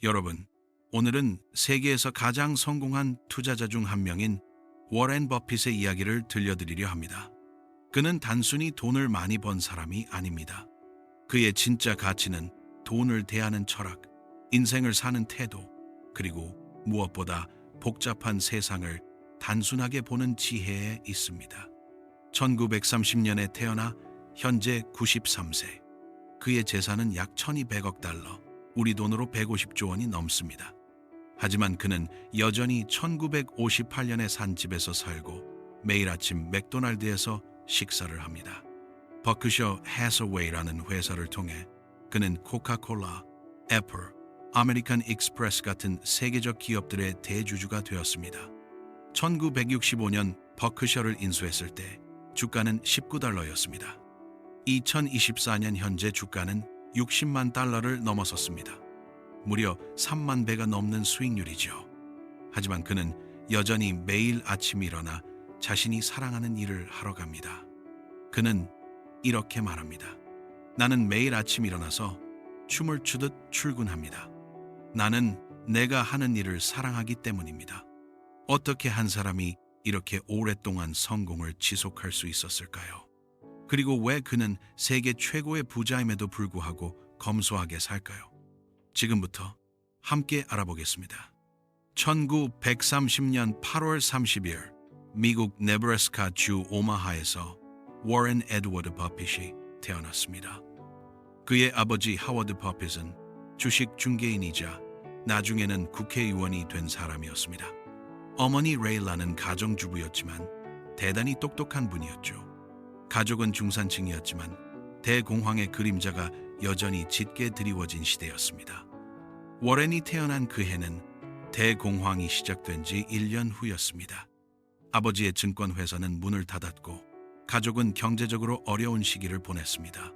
여러분, 오늘은 세계에서 가장 성공한 투자자 중 한 명인 워렌 버핏의 이야기를 들려드리려 합니다. 그는 단순히 돈을 많이 번 사람이 아닙니다. 그의 진짜 가치는 돈을 대하는 철학, 인생을 사는 태도, 그리고 무엇보다 복잡한 세상을 단순하게 보는 지혜에 있습니다. 1930년에 태어나 현재 93세. 그의 재산은 약 1200억 달러, 우리 돈으로 150조 원이 넘습니다. 하지만 그는 여전히 1958년에 산 집에서 살고 매일 아침 맥도날드에서 식사를 합니다. 버크셔 해서웨이라는 회사를 통해 그는 코카콜라, 애플, 아메리칸 익스프레스 같은 세계적 기업들의 대주주가 되었습니다. 1965년 버크셔를 인수했을 때 주가는 19달러였습니다. 2024년 현재 주가는 60만 달러를 넘어섰습니다. 무려 3만 배가 넘는 수익률이죠. 하지만 그는 여전히 매일 아침 일어나 자신이 사랑하는 일을 하러 갑니다. 그는 이렇게 말합니다. 나는 매일 아침 일어나서 춤을 추듯 출근합니다. 나는 내가 하는 일을 사랑하기 때문입니다. 어떻게 한 사람이 이렇게 오랫동안 성공을 지속할 수 있었을까요? 그리고 왜 그는 세계 최고의 부자임에도 불구하고 검소하게 살까요? 지금부터 함께 알아보겠습니다. 1930년 8월 30일 미국 네브래스카 주 오마하에서 워렌 에드워드 버핏이 태어났습니다. 그의 아버지 하워드 버핏은 주식 중개인이자 나중에는 국회의원이 된 사람이었습니다. 어머니 레일라는 가정주부였지만 대단히 똑똑한 분이었죠. 가족은 중산층이었지만 대공황의 그림자가 여전히 짙게 드리워진 시대였습니다. 워렌이 태어난 그 해는 대공황이 시작된 지 1년 후였습니다. 아버지의 증권회사는 문을 닫았고 가족은 경제적으로 어려운 시기를 보냈습니다.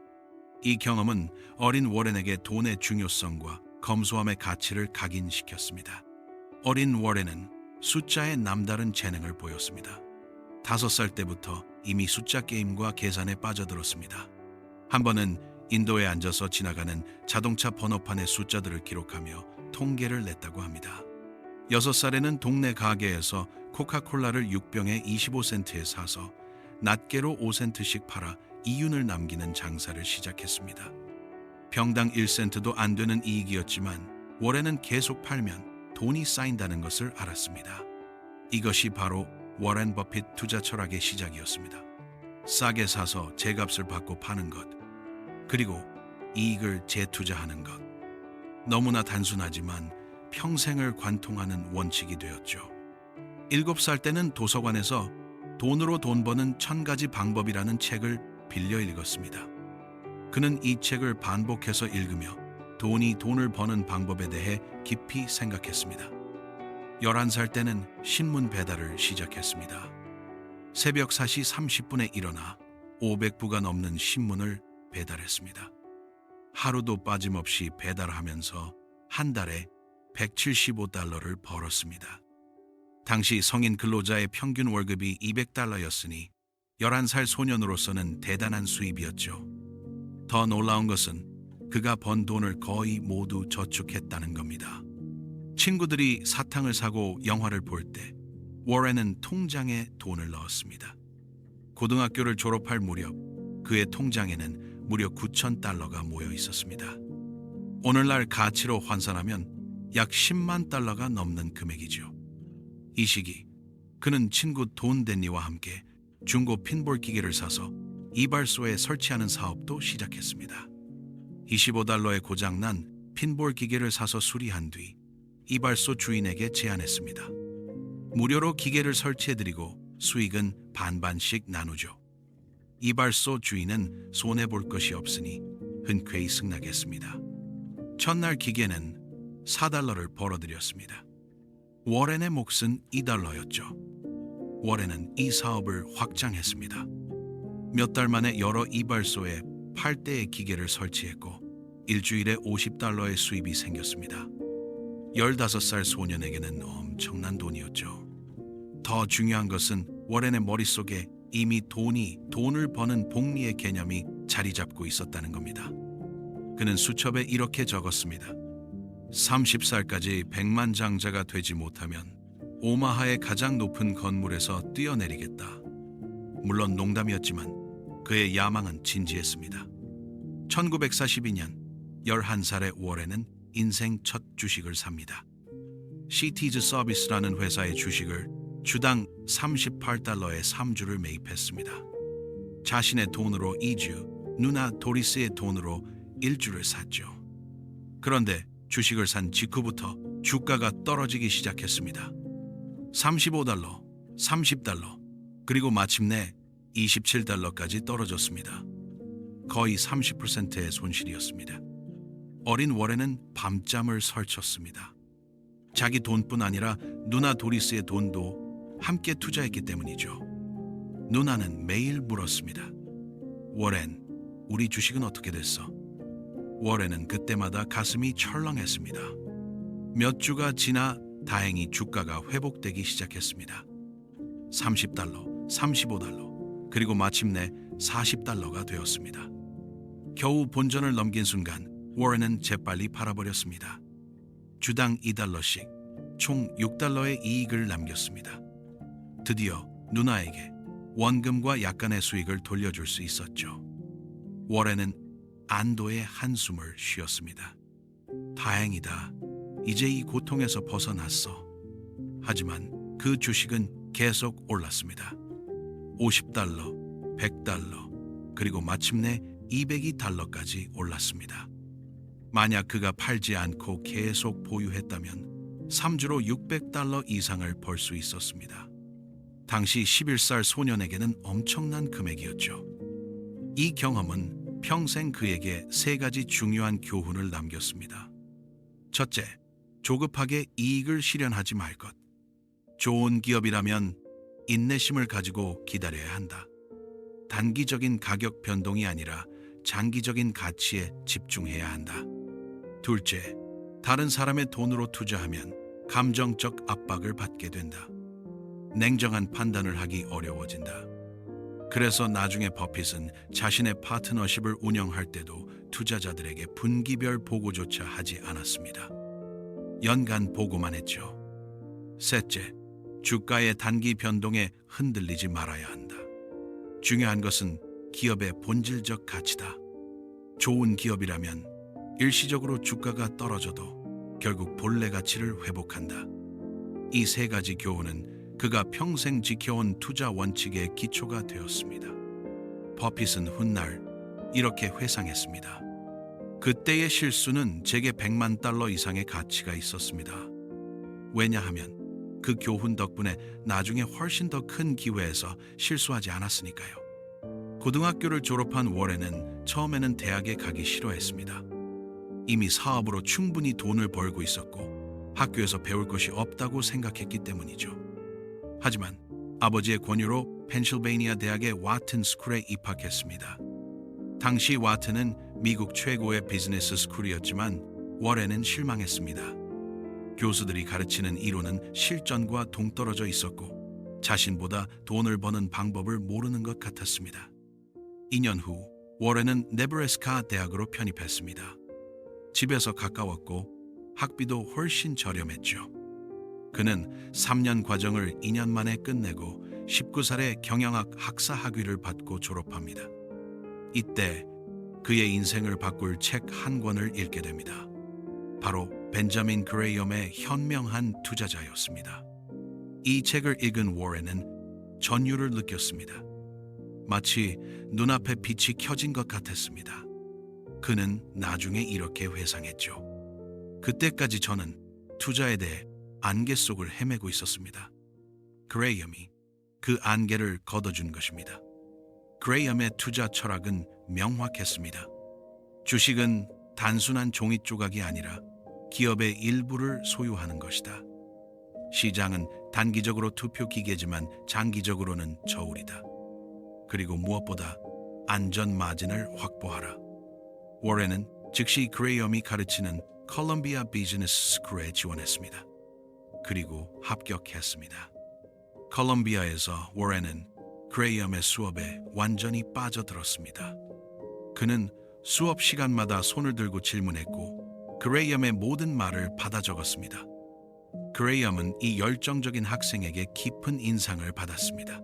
이 경험은 어린 워렌에게 돈의 중요성과 검소함의 가치를 각인시켰습니다. 어린 워렌은 숫자에 남다른 재능을 보였습니다. 5살 때부터 이미 숫자 게임과 계산에 빠져들었습니다. 한 번은 인도에 앉아서 지나가는 자동차 번호판의 숫자들을 기록하며 통계를 냈다고 합니다. 6살에는 동네 가게에서 코카콜라를 6병에 25센트에 사서 낱개로 5센트씩 팔아 이윤을 남기는 장사를 시작했습니다. 병당 1센트도 안 되는 이익이었지만 워렌은 계속 팔면 돈이 쌓인다는 것을 알았습니다. 이것이 바로 워렌 버핏 투자 철학의 시작이었습니다. 싸게 사서 제값을 받고 파는 것, 그리고 이익을 재투자하는 것. 너무나 단순하지만 평생을 관통하는 원칙이 되었죠. 7살 때는 도서관에서 돈으로 돈 버는 1000가지 방법이라는 책을 빌려 읽었습니다. 그는 이 책을 반복해서 읽으며 돈이 돈을 버는 방법에 대해 깊이 생각했습니다. 11살 때는 신문 배달을 시작했습니다. 새벽 4시 30분에 일어나 500부가 넘는 신문을 배달했습니다. 하루도 빠짐없이 배달하면서 한 달에 175달러를 벌었습니다. 당시 성인 근로자의 평균 월급이 200달러였으니 11살 소년으로서는 대단한 수입이었죠. 더 놀라운 것은 그가 번 돈을 거의 모두 저축했다는 겁니다. 친구들이 사탕을 사고 영화를 볼 때 워렌은 통장에 돈을 넣었습니다. 고등학교를 졸업할 무렵 그의 통장에는 무려 9,000달러가 모여 있었습니다. 오늘날 가치로 환산하면 약 10만 달러가 넘는 금액이죠. 이 시기 그는 친구 돈 댄니와 함께 중고 핀볼 기계를 사서 이발소에 설치하는 사업도 시작했습니다. 25달러에 고장난 핀볼 기계를 사서 수리한 뒤 이발소 주인에게 제안했습니다. 무료로 기계를 설치해드리고 수익은 반반씩 나누죠. 이발소 주인은 손해볼 것이 없으니 흔쾌히 승낙했습니다. 첫날 기계는 4달러를 벌어들였습니다. 워렌의 몫은 2달러였죠. 워렌은 이 사업을 확장했습니다. 몇 달 만에 여러 이발소에 8대의 기계를 설치했고 일주일에 50달러의 수입이 생겼습니다. 15살 소년에게는 엄청난 돈이었죠. 더 중요한 것은 워렌의 머릿속에 이미 돈을 버는 복리의 개념이 자리 잡고 있었다는 겁니다. 그는 수첩에 이렇게 적었습니다. 30살까지 백만장자가 되지 못하면 오마하의 가장 높은 건물에서 뛰어내리겠다. 물론 농담이었지만 그의 야망은 진지했습니다. 1942년 11살의 워렌은 인생 첫 주식을 삽니다. 시티즈 서비스라는 회사의 주식을 주당 38달러에 3주를 매입했습니다. 자신의 돈으로 2주, 누나 도리스의 돈으로 1주를 샀죠. 그런데 주식을 산 직후부터 주가가 떨어지기 시작했습니다. 35달러, 30달러, 그리고 마침내 27달러까지 떨어졌습니다. 거의 30%의 손실이었습니다. 어린 워렌은 밤잠을 설쳤습니다. 자기 돈뿐 아니라 누나 도리스의 돈도 함께 투자했기 때문이죠. 누나는 매일 물었습니다. 워렌, 우리 주식은 어떻게 됐어? 워렌은 그때마다 가슴이 철렁했습니다. 몇 주가 지나 다행히 주가가 회복되기 시작했습니다. 30달러, 35달러, 그리고 마침내 40달러가 되었습니다. 겨우 본전을 넘긴 순간 워렌은 재빨리 팔아버렸습니다. 주당 2달러씩 총 6달러의 이익을 남겼습니다. 드디어 누나에게 원금과 약간의 수익을 돌려줄 수 있었죠. 워렌은 안도의 한숨을 쉬었습니다. 다행이다. 이제 이 고통에서 벗어났어. 하지만 그 주식은 계속 올랐습니다. 50달러, 100달러, 그리고 마침내 202달러까지 올랐습니다. 만약 그가 팔지 않고 계속 보유했다면 3주로 600달러 이상을 벌 수 있었습니다. 당시 11살 소년에게는 엄청난 금액이었죠. 이 경험은 평생 그에게 3가지 중요한 교훈을 남겼습니다. 첫째, 조급하게 이익을 실현하지 말 것. 좋은 기업이라면 인내심을 가지고 기다려야 한다. 단기적인 가격 변동이 아니라 장기적인 가치에 집중해야 한다. 둘째, 다른 사람의 돈으로 투자하면 감정적 압박을 받게 된다. 냉정한 판단을 하기 어려워진다. 그래서 나중에 버핏은 자신의 파트너십을 운영할 때도 투자자들에게 분기별 보고조차 하지 않았습니다. 연간 보고만 했죠. 셋째, 주가의 단기 변동에 흔들리지 말아야 한다. 중요한 것은 기업의 본질적 가치다. 좋은 기업이라면 일시적으로 주가가 떨어져도 결국 본래 가치를 회복한다. 이 3가지 교훈은 그가 평생 지켜온 투자 원칙의 기초가 되었습니다. 버핏은 훗날 이렇게 회상했습니다. 그때의 실수는 제게 100만 달러 이상의 가치가 있었습니다. 왜냐하면 그 교훈 덕분에 나중에 훨씬 더 큰 기회에서 실수하지 않았으니까요. 고등학교를 졸업한 워렌은 처음에는 대학에 가기 싫어했습니다. 이미 사업으로 충분히 돈을 벌고 있었고 학교에서 배울 것이 없다고 생각했기 때문이죠. 하지만 아버지의 권유로 펜실베이니아 대학의 와튼 스쿨에 입학했습니다. 당시 와튼은 미국 최고의 비즈니스 스쿨이었지만 워렌은 실망했습니다. 교수들이 가르치는 이론은 실전과 동떨어져 있었고 자신보다 돈을 버는 방법을 모르는 것 같았습니다. 2년 후 워렌은 네브래스카 대학으로 편입했습니다. 집에서 가까웠고 학비도 훨씬 저렴했죠. 그는 3년 과정을 2년 만에 끝내고 19살에 경영학 학사 학위를 받고 졸업합니다. 이때 그의 인생을 바꿀 책 한 권을 읽게 됩니다. 바로 벤자민 그레이엄의 현명한 투자자였습니다. 이 책을 읽은 워렌은 전율을 느꼈습니다. 마치 눈앞에 빛이 켜진 것 같았습니다. 그는 나중에 이렇게 회상했죠. 그때까지 저는 투자에 대해 안개 속을 헤매고 있었습니다. 그레이엄이 그 안개를 걷어준 것입니다. 그레이엄의 투자 철학은 명확했습니다. 주식은 단순한 종이 조각이 아니라 기업의 일부를 소유하는 것이다. 시장은 단기적으로 투표 기계지만 장기적으로는 저울이다. 그리고 무엇보다 안전 마진을 확보하라. 워렌은 즉시 그레이엄이 가르치는 콜롬비아 비즈니스 스쿨에 지원했습니다. 그리고 합격했습니다. 콜롬비아에서 워렌은 그레이엄의 수업에 완전히 빠져들었습니다. 그는 수업 시간마다 손을 들고 질문했고 그레이엄의 모든 말을 받아 적었습니다. 그레이엄은 이 열정적인 학생에게 깊은 인상을 받았습니다.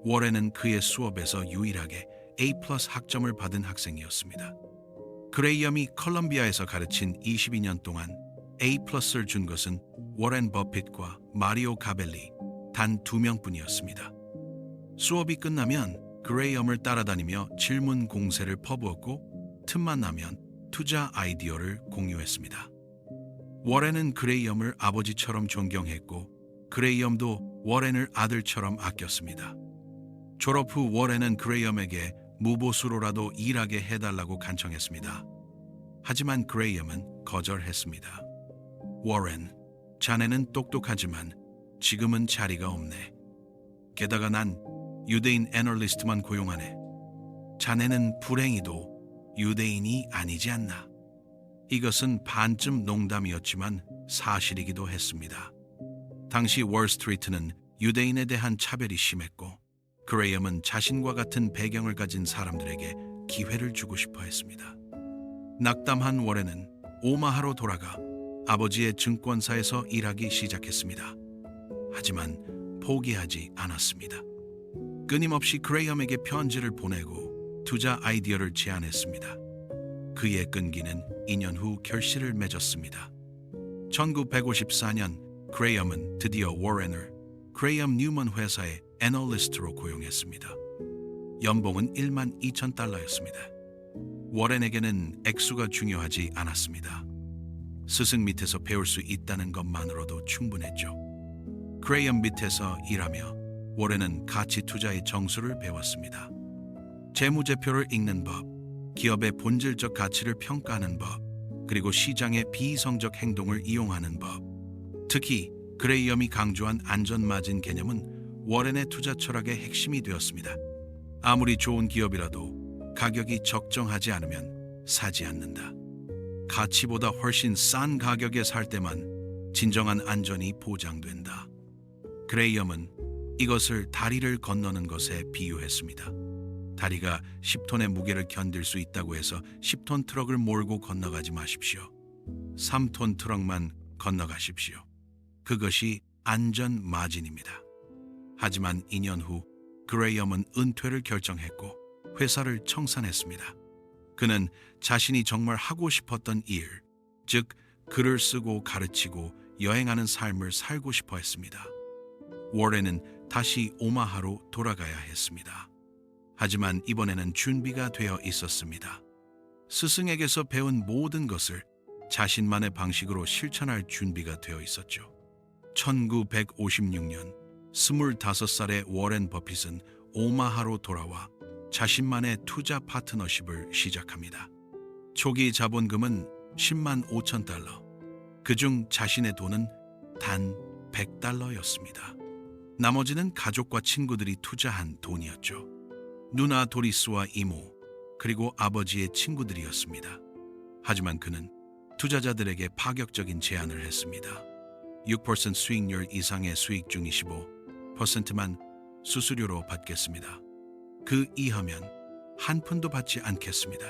워렌은 그의 수업에서 유일하게 A+ 학점을 받은 학생이었습니다. 그레이엄이 컬럼비아에서 가르친 22년 동안 A+를 준 것은 워렌 버핏과 마리오 가벨리 단 2명뿐이었습니다. 수업이 끝나면 그레이엄을 따라다니며 질문 공세를 퍼부었고 틈만 나면 투자 아이디어를 공유했습니다. 워렌은 그레이엄을 아버지처럼 존경했고 그레이엄도 워렌을 아들처럼 아꼈습니다. 졸업 후 워렌은 그레이엄에게 무보수로라도 일하게 해달라고 간청했습니다. 하지만 그레이엄은 거절했습니다. 워렌, 자네는 똑똑하지만 지금은 자리가 없네. 게다가 난 유대인 애널리스트만 고용하네. 자네는 불행히도 유대인이 아니지 않나. 이것은 반쯤 농담이었지만 사실이기도 했습니다. 당시 월스트리트는 유대인에 대한 차별이 심했고 그레이엄은 자신과 같은 배경을 가진 사람들에게 기회를 주고 싶어 했습니다. 낙담한 워렌은 오마하로 돌아가 아버지의 증권사에서 일하기 시작했습니다. 하지만 포기하지 않았습니다. 끊임없이 그레이엄에게 편지를 보내고 투자 아이디어를 제안했습니다. 그의 끈기는 2년 후 결실을 맺었습니다. 1954년 그레이엄은 드디어 워렌을 그레이엄 뉴먼 회사의 애널리스트로 고용했습니다. 연봉은 12,000달러였습니다. 워렌에게는 액수가 중요하지 않았습니다. 스승 밑에서 배울 수 있다는 것만으로도 충분했죠. 그레이엄 밑에서 일하며 워렌은 가치 투자의 정수를 배웠습니다. 재무제표를 읽는 법, 기업의 본질적 가치를 평가하는 법, 그리고 시장의 비이성적 행동을 이용하는 법. 특히 그레이엄이 강조한 안전마진 개념은 워렌의 투자 철학의 핵심이 되었습니다. 아무리 좋은 기업이라도 가격이 적정하지 않으면 사지 않는다. 가치보다 훨씬 싼 가격에 살 때만 진정한 안전이 보장된다. 그레이엄은 이것을 다리를 건너는 것에 비유했습니다. 다리가 10톤의 무게를 견딜 수 있다고 해서 10톤 트럭을 몰고 건너가지 마십시오. 3톤 트럭만 건너가십시오. 그것이 안전 마진입니다. 하지만 2년 후 그레이엄은 은퇴를 결정했고 회사를 청산했습니다. 그는 자신이 정말 하고 싶었던 일, 즉 글을 쓰고 가르치고 여행하는 삶을 살고 싶어 했습니다. 워렌은 다시 오마하로 돌아가야 했습니다. 하지만 이번에는 준비가 되어 있었습니다. 스승에게서 배운 모든 것을 자신만의 방식으로 실천할 준비가 되어 있었죠. 1956년 25살의 워렌 버핏은 오마하로 돌아와 자신만의 투자 파트너십을 시작합니다. 초기 자본금은 10만 5천 달러, 그중 자신의 돈은 단 100달러였습니다. 나머지는 가족과 친구들이 투자한 돈이었죠. 누나 도리스와 이모, 그리고 아버지의 친구들이었습니다. 하지만 그는 투자자들에게 파격적인 제안을 했습니다. 6% 수익률 이상의 수익 중 25%만 수수료로 받겠습니다. 그 이하면 한 푼도 받지 않겠습니다.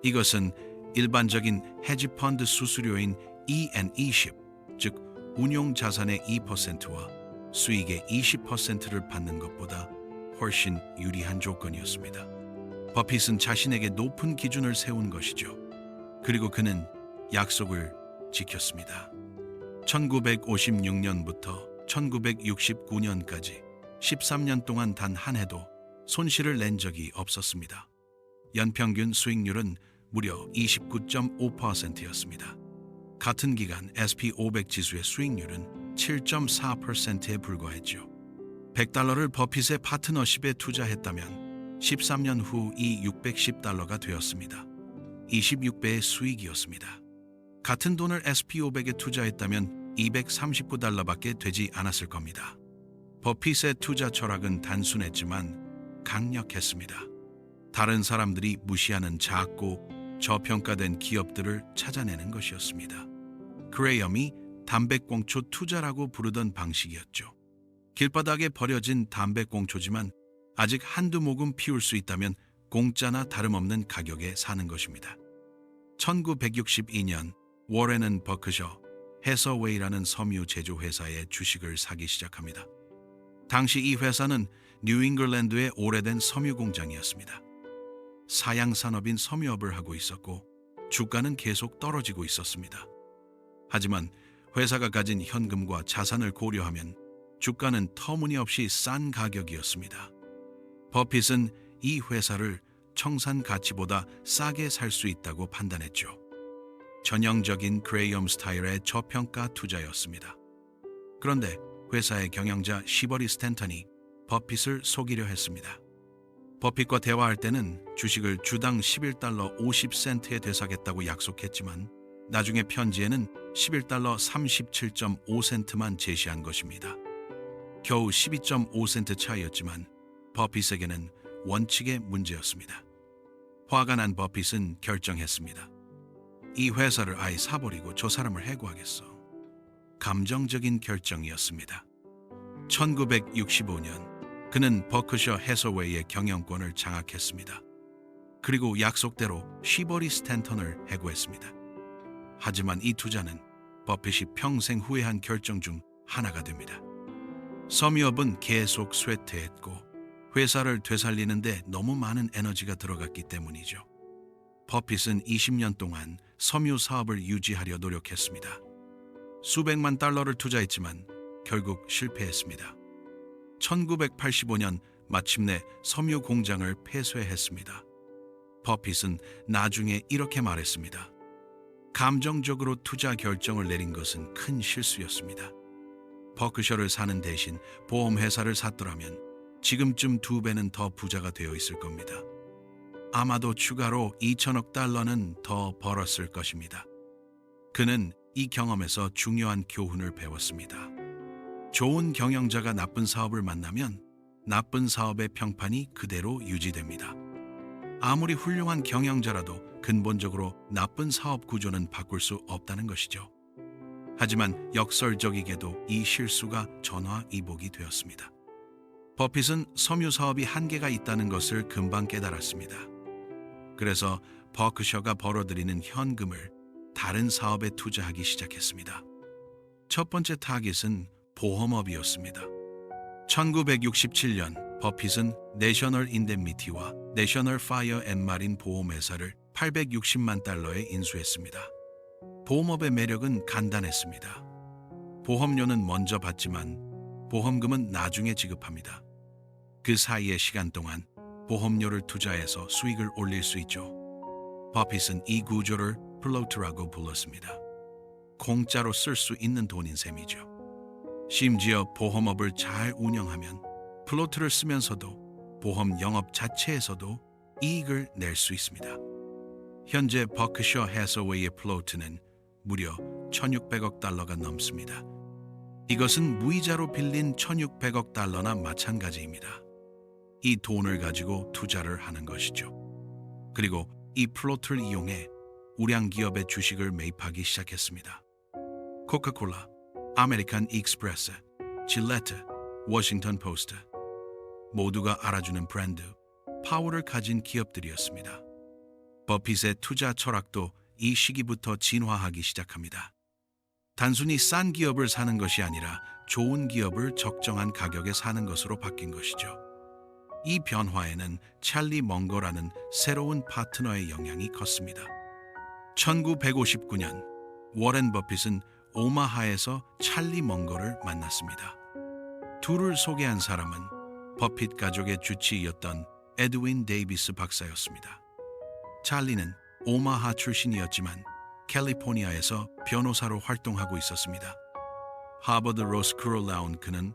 이것은 일반적인 헤지펀드 수수료인 E&E10, 즉 운용 자산의 2%와 수익의 20%를 받는 것보다 훨씬 유리한 조건이었습니다. 버핏은 자신에게 높은 기준을 세운 것이죠. 그리고 그는 약속을 지켰습니다. 1956년부터 1969년까지 13년 동안 단 한 해도 손실을 낸 적이 없었습니다. 연평균 수익률은 무려 29.5%였습니다. 같은 기간 SP500 지수의 수익률은 7.4%에 불과했죠. 100달러를 버핏의 파트너십에 투자했다면 13년 후 이 610달러가 되었습니다. 26배의 수익이었습니다. 같은 돈을 SP500에 투자했다면 239달러밖에 되지 않았을 겁니다. 버핏의 투자 철학은 단순했지만 강력했습니다. 다른 사람들이 무시하는 작고 저평가된 기업들을 찾아내는 것이었습니다. 그레이엄이 담배꽁초 투자라고 부르던 방식이었죠. 길바닥에 버려진 담배꽁초지만 아직 한두 모금 피울 수 있다면 공짜나 다름없는 가격에 사는 것입니다. 1962년 워렌은 버크셔 해서웨이라는 섬유 제조 회사의 주식을 사기 시작합니다. 당시 이 회사는 뉴잉글랜드의 오래된 섬유 공장이었습니다. 사양 산업인 섬유업을 하고 있었고 주가는 계속 떨어지고 있었습니다. 하지만 회사가 가진 현금과 자산을 고려하면 주가는 터무니없이 싼 가격이었습니다. 버핏은 이 회사를 청산 가치보다 싸게 살 수 있다고 판단했죠. 전형적인 그레이엄 스타일의 저평가 투자였습니다. 그런데 회사의 경영자 시버리 스탠턴이 버핏을 속이려 했습니다. 버핏과 대화할 때는 주식을 주당 11달러 50센트에 되사겠다고 약속했지만 나중에 편지에는 11달러 37.5센트만 제시한 것입니다. 겨우 12.5센트 차이였지만 버핏에게는 원칙의 문제였습니다. 화가 난 버핏은 결정했습니다. 이 회사를 아예 사버리고 저 사람을 해고하겠어. 감정적인 결정이었습니다. 1965년 그는 버크셔 해서웨이의 경영권을 장악했습니다. 그리고 약속대로 시버리 스탠턴을 해고했습니다. 하지만 이 투자는 버핏이 평생 후회한 결정 중 하나가 됩니다. 섬유업은 계속 쇠퇴했고 회사를 되살리는데 너무 많은 에너지가 들어갔기 때문이죠. 버핏은 20년 동안 섬유 사업을 유지하려 노력했습니다. 수백만 달러를 투자했지만 결국 실패했습니다. 1985년 마침내 섬유 공장을 폐쇄했습니다. 버핏은 나중에 이렇게 말했습니다. 감정적으로 투자 결정을 내린 것은 큰 실수였습니다. 버크셔를 사는 대신 보험회사를 샀더라면 지금쯤 2배는 더 부자가 되어 있을 겁니다. 아마도 추가로 2천억 달러는 더 벌었을 것입니다. 그는 이 경험에서 중요한 교훈을 배웠습니다. 좋은 경영자가 나쁜 사업을 만나면 나쁜 사업의 평판이 그대로 유지됩니다. 아무리 훌륭한 경영자라도 근본적으로 나쁜 사업 구조는 바꿀 수 없다는 것이죠. 하지만 역설적이게도 이 실수가 전화위복이 되었습니다. 버핏은 섬유 사업이 한계가 있다는 것을 금방 깨달았습니다. 그래서 버크셔가 벌어들이는 현금을 다른 사업에 투자하기 시작했습니다. 첫 번째 타깃은 보험업이었습니다. 1967년 버핏은 내셔널 인덴미티와 내셔널 파이어 앤 마린 보험회사를 860만 달러에 인수했습니다. 보험업의 매력은 간단했습니다. 보험료는 먼저 받지만 보험금은 나중에 지급합니다. 그 사이의 시간 동안 보험료를 투자해서 수익을 올릴 수 있죠. 버핏은 이 구조를 플로트라고 불렀습니다. 공짜로 쓸 수 있는 돈인 셈이죠. 심지어 보험업을 잘 운영하면 플로트를 쓰면서도 보험 영업 자체에서도 이익을 낼 수 있습니다. 현재 버크셔 해서웨이의 플로트는 무려 1,600억 달러가 넘습니다. 이것은 무이자로 빌린 1,600억 달러나 마찬가지입니다. 이 돈을 가지고 투자를 하는 것이죠. 그리고 이 플로트를 이용해 우량 기업의 주식을 매입하기 시작했습니다. 코카콜라, 아메리칸 익스프레스, 질레트, 워싱턴 포스트 모두가 알아주는 브랜드 파워를 가진 기업들이었습니다. 버핏의 투자 철학도 이 시기부터 진화하기 시작합니다. 단순히 싼 기업을 사는 것이 아니라 좋은 기업을 적정한 가격에 사는 것으로 바뀐 것이죠. 이 변화에는 찰리 멍거라는 새로운 파트너의 영향이 컸습니다. 1959년 워렌 버핏은 오마하에서 찰리 멍거를 만났습니다. 둘을 소개한 사람은 버핏 가족의 주치의였던 에드윈 데이비스 박사였습니다. 찰리는 오마하 출신이었지만 캘리포니아에서 변호사로 활동하고 있었습니다. 하버드 로스쿨을 나온 그는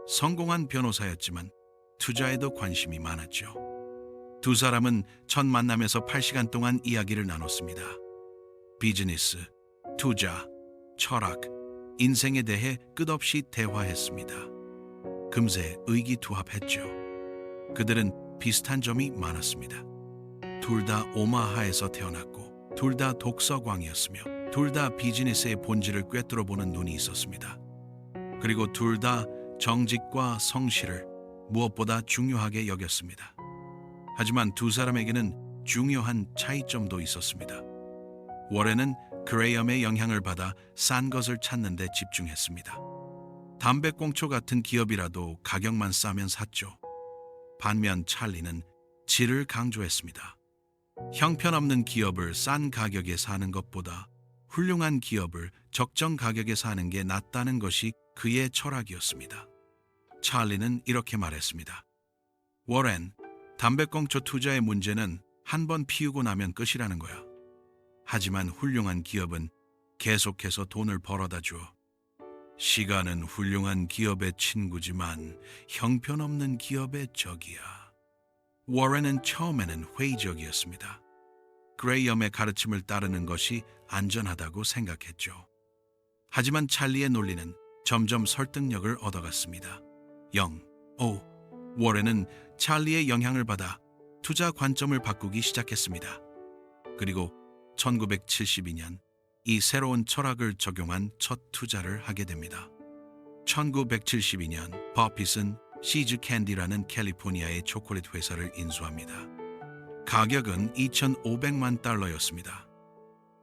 성공한 변호사였지만 투자에도 관심이 많았죠. 두 사람은 첫 만남에서 8시간 동안 이야기를 나눴습니다. 비즈니스, 투자, 철학, 인생에 대해 끝없이 대화했습니다. 금세 의기투합했죠. 그들은 비슷한 점이 많았습니다. 둘 다 오마하에서 태어났고 둘 다 독서광이었으며 둘 다 비즈니스의 본질을 꿰뚫어보는 눈이 있었습니다. 그리고 둘 다 정직과 성실을 무엇보다 중요하게 여겼습니다. 하지만 두 사람에게는 중요한 차이점도 있었습니다. 워렌은 그레이엄의 영향을 받아 싼 것을 찾는 데 집중했습니다. 담배꽁초 같은 기업이라도 가격만 싸면 샀죠. 반면 찰리는 질을 강조했습니다. 형편없는 기업을 싼 가격에 사는 것보다 훌륭한 기업을 적정 가격에 사는 게 낫다는 것이 그의 철학이었습니다. 찰리는 이렇게 말했습니다. 워렌, 담배꽁초 투자의 문제는 한 번 피우고 나면 끝이라는 거야. 하지만 훌륭한 기업은 계속해서 돈을 벌어다 줘. 시간은 훌륭한 기업의 친구지만 형편없는 기업의 적이야. 워렌은 처음에는 회의적이었습니다. 그레이엄의 가르침을 따르는 것이 안전하다고 생각했죠. 하지만 찰리의 논리는 점점 설득력을 얻어갔습니다. 워렌은 찰리의 영향을 받아 투자 관점을 바꾸기 시작했습니다. 그리고 1972년 이 새로운 철학을 적용한 첫 투자를 하게 됩니다. 1972년 버핏은 시즈 캔디라는 캘리포니아의 초콜릿 회사를 인수합니다. 가격은 2,500만 달러였습니다.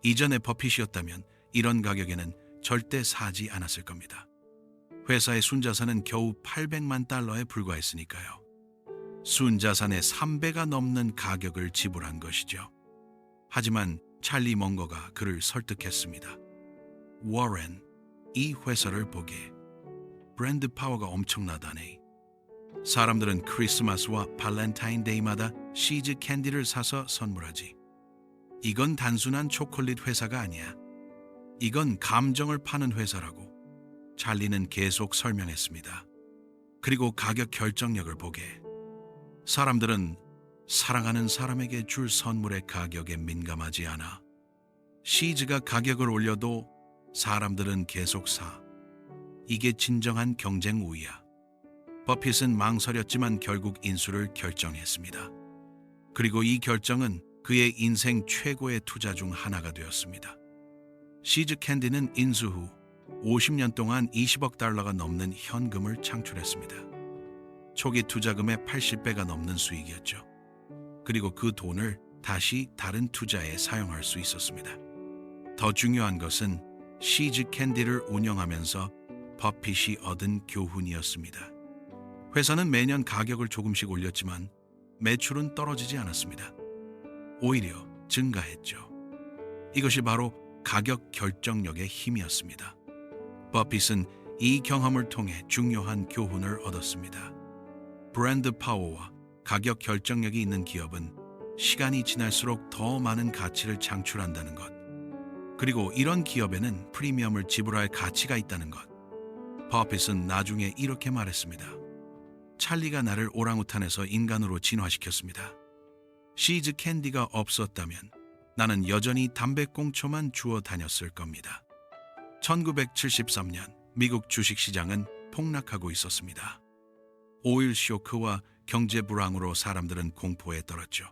이전에 버핏이었다면 이런 가격에는 절대 사지 않았을 겁니다. 회사의 순자산은 겨우 800만 달러에 불과했으니까요. 순자산의 3배가 넘는 가격을 지불한 것이죠. 하지만 찰리 멍거가 그를 설득했습니다. 워렌, 이 회사를 보게. 브랜드 파워가 엄청나다네. 사람들은 크리스마스와 발렌타인데이마다 시즈 캔디를 사서 선물하지. 이건 단순한 초콜릿 회사가 아니야. 이건 감정을 파는 회사라고. 찰리는 계속 설명했습니다. 그리고 가격 결정력을 보게. 사람들은 사랑하는 사람에게 줄 선물의 가격에 민감하지 않아. 시즈가 가격을 올려도 사람들은 계속 사. 이게 진정한 경쟁 우위야. 버핏은 망설였지만 결국 인수를 결정했습니다. 그리고 이 결정은 그의 인생 최고의 투자 중 하나가 되었습니다. 시즈 캔디는 인수 후 50년 동안 20억 달러가 넘는 현금을 창출했습니다. 초기 투자금의 80배가 넘는 수익이었죠. 그리고 그 돈을 다시 다른 투자에 사용할 수 있었습니다. 더 중요한 것은 시즈 캔디를 운영하면서 버핏이 얻은 교훈이었습니다. 회사는 매년 가격을 조금씩 올렸지만 매출은 떨어지지 않았습니다. 오히려 증가했죠. 이것이 바로 가격 결정력의 힘이었습니다. 버핏은 이 경험을 통해 중요한 교훈을 얻었습니다. 브랜드 파워와 가격 결정력이 있는 기업은 시간이 지날수록 더 많은 가치를 창출한다는 것. 그리고 이런 기업에는 프리미엄을 지불할 가치가 있다는 것. 버핏은 나중에 이렇게 말했습니다. 찰리가 나를 오랑우탄에서 인간으로 진화시켰습니다. 시즈 캔디가 없었다면 나는 여전히 담배꽁초만 주워 다녔을 겁니다. 1973년 미국 주식시장은 폭락하고 있었습니다. 오일 쇼크와 경제 불황으로 사람들은 공포에 떨었죠.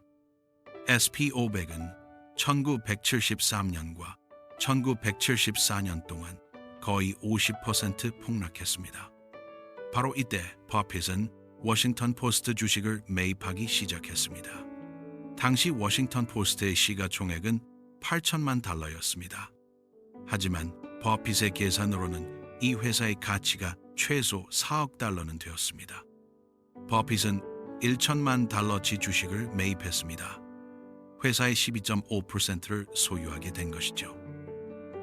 SP500은 1973년과 1974년 동안 거의 50% 폭락했습니다. 바로 이때 버핏은 워싱턴 포스트 주식을 매입하기 시작했습니다. 당시 워싱턴 포스트의 시가총액은 8천만 달러였습니다. 하지만 버핏의 계산으로는 이 회사의 가치가 최소 4억 달러는 되었습니다. 버핏은 1천만 달러치 주식을 매입했습니다. 회사의 12.5%를 소유하게 된 것이죠.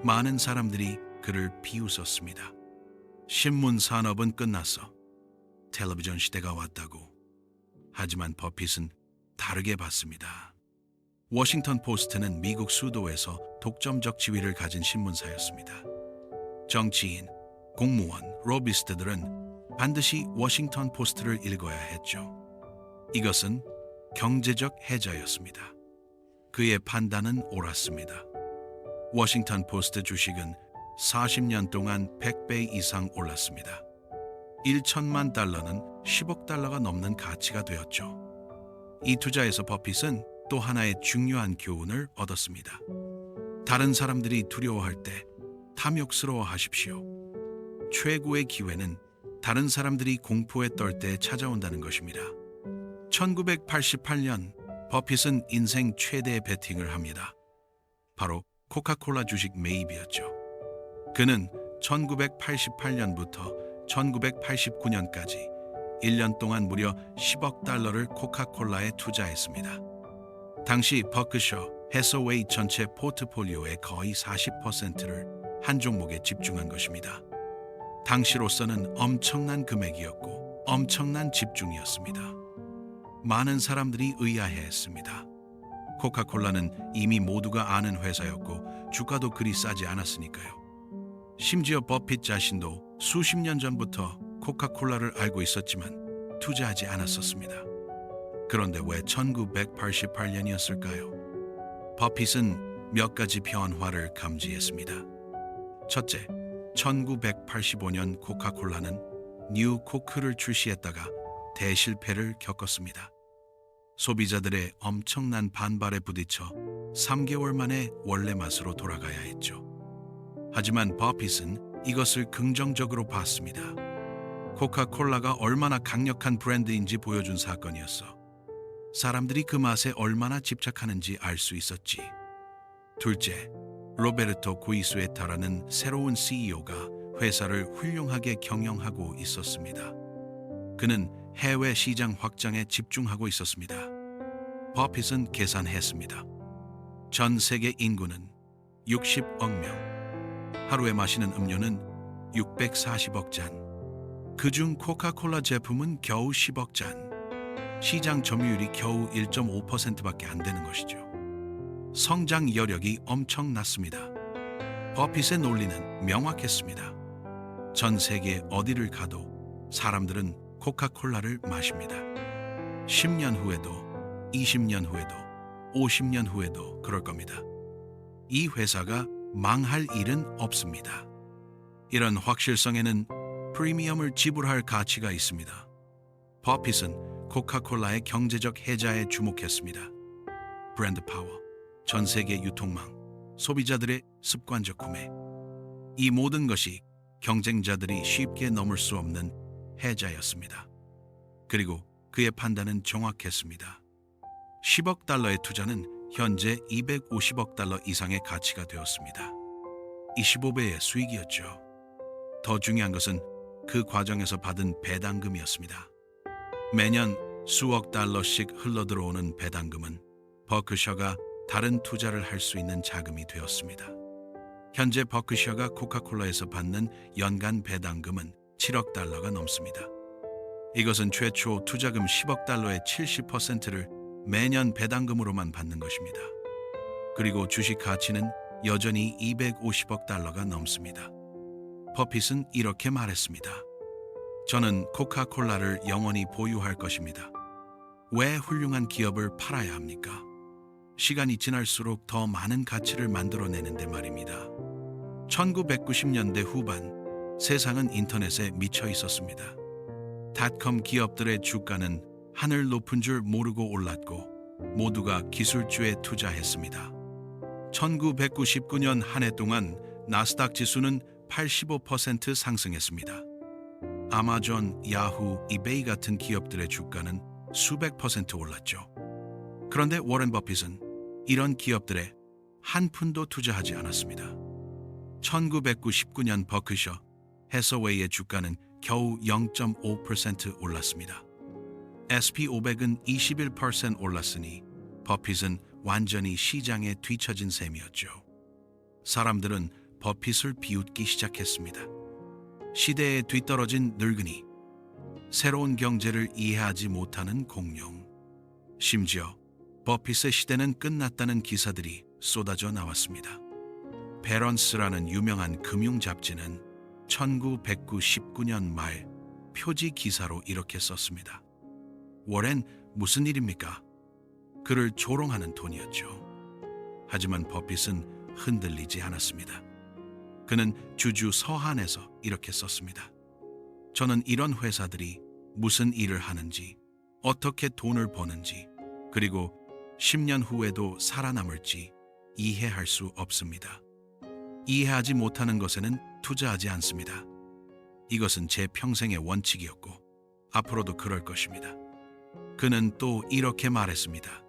많은 사람들이 그를 비웃었습니다. 신문 산업은 끝났어. 텔레비전 시대가 왔다고. 하지만 버핏은 다르게 봤습니다. 워싱턴 포스트는 미국 수도에서 독점적 지위를 가진 신문사였습니다. 정치인, 공무원, 로비스트들은 반드시 워싱턴 포스트를 읽어야 했죠. 이것은 경제적 해자였습니다. 그의 판단은 옳았습니다. 워싱턴 포스트 주식은 40년 동안 100배 이상 올랐습니다. 1천만 달러는 10억 달러가 넘는 가치가 되었죠. 이 투자에서 버핏은 또 하나의 중요한 교훈을 얻었습니다. 다른 사람들이 두려워할 때 탐욕스러워 하십시오. 최고의 기회는 다른 사람들이 공포에 떨 때 찾아온다는 것입니다. 1988년 버핏은 인생 최대의 베팅을 합니다. 바로 코카콜라 주식 매입이었죠. 그는 1988년부터 1989년까지 1년 동안 무려 10억 달러를 코카콜라에 투자했습니다. 당시 버크셔 해서웨이 전체 포트폴리오의 거의 40%를 한 종목에 집중한 것입니다. 당시로서는 엄청난 금액이었고 엄청난 집중이었습니다. 많은 사람들이 의아해했습니다. 코카콜라는 이미 모두가 아는 회사였고 주가도 그리 싸지 않았으니까요. 심지어 버핏 자신도 수십 년 전부터 코카콜라를 알고 있었지만 투자하지 않았었습니다. 그런데 왜 1988년이었을까요? 버핏은 몇 가지 변화를 감지했습니다. 첫째, 1985년 코카콜라는 뉴 코크를 출시했다가 대실패를 겪었습니다. 소비자들의 엄청난 반발에 부딪혀 3개월 만에 원래 맛으로 돌아가야 했죠. 하지만 버핏은 이것을 긍정적으로 봤습니다. 코카콜라가 얼마나 강력한 브랜드인지 보여준 사건이었어. 사람들이 그 맛에 얼마나 집착하는지 알 수 있었지. 둘째, 로베르토 구이수에타라는 새로운 CEO가 회사를 훌륭하게 경영하고 있었습니다. 그는 해외 시장 확장에 집중하고 있었습니다. 버핏은 계산했습니다. 전 세계 인구는 60억 명, 하루에 마시는 음료는 640억 잔, 그중 코카콜라 제품은 겨우 10억 잔, 시장 점유율이 겨우 1.5%밖에 안 되는 것이죠. 성장 여력이 엄청났습니다. 버핏의 논리는 명확했습니다. 전 세계 어디를 가도 사람들은 코카콜라를 마십니다. 10년 후에도, 20년 후에도, 50년 후에도 그럴 겁니다. 이 회사가 망할 일은 없습니다. 이런 확실성에는 프리미엄을 지불할 가치가 있습니다. 버핏은 코카콜라의 경제적 혜자에 주목했습니다. 브랜드 파워, 전 세계 유통망, 소비자들의 습관적 구매, 이 모든 것이 경쟁자들이 쉽게 넘을 수 없는 혜자였습니다. 그리고 그의 판단은 정확했습니다. 10억 달러의 투자는 현재 250억 달러 이상의 가치가 되었습니다. 25배의 수익이었죠. 더 중요한 것은 그 과정에서 받은 배당금이었습니다. 매년 수억 달러씩 흘러들어오는 배당금은 버크셔가 다른 투자를 할 수 있는 자금이 되었습니다. 현재 버크셔가 코카콜라에서 받는 연간 배당금은 7억 달러가 넘습니다. 이것은 최초 투자금 10억 달러의 70%를 매년 배당금으로만 받는 것입니다. 그리고 주식 가치는 여전히 250억 달러가 넘습니다. 버핏은 이렇게 말했습니다. 저는 코카콜라를 영원히 보유할 것입니다. 왜 훌륭한 기업을 팔아야 합니까? 시간이 지날수록 더 많은 가치를 만들어내는데 말입니다. 1990년대 후반, 세상은 인터넷에 미쳐 있었습니다. 닷컴 기업들의 주가는 하늘 높은 줄 모르고 올랐고 모두가 기술주에 투자했습니다. 1999년 한 해 동안 나스닥 지수는 85% 상승했습니다. 아마존, 야후, 이베이 같은 기업들의 주가는 수백 퍼센트 올랐죠. 그런데 워렌 버핏은 이런 기업들에 한 푼도 투자하지 않았습니다. 1999년 버크셔 해서웨이의 주가는 겨우 0.5% 올랐습니다. SP500은 21% 올랐으니 버핏은 완전히 시장에 뒤처진 셈이었죠. 사람들은 버핏을 비웃기 시작했습니다. 시대에 뒤떨어진 늙은이, 새로운 경제를 이해하지 못하는 공룡, 심지어 버핏의 시대는 끝났다는 기사들이 쏟아져 나왔습니다. 베런스라는 유명한 금융 잡지는 1999년 말 표지 기사로 이렇게 썼습니다. 워렌, 무슨 일입니까? 그를 조롱하는 톤이었죠. 하지만 버핏은 흔들리지 않았습니다. 그는 주주 서한에서 이렇게 썼습니다. 저는 이런 회사들이 무슨 일을 하는지, 어떻게 돈을 버는지, 그리고 10년 후에도 살아남을지 이해할 수 없습니다. 이해하지 못하는 것에는 투자하지 않습니다. 이것은 제 평생의 원칙이었고 앞으로도 그럴 것입니다. 그는 또 이렇게 말했습니다.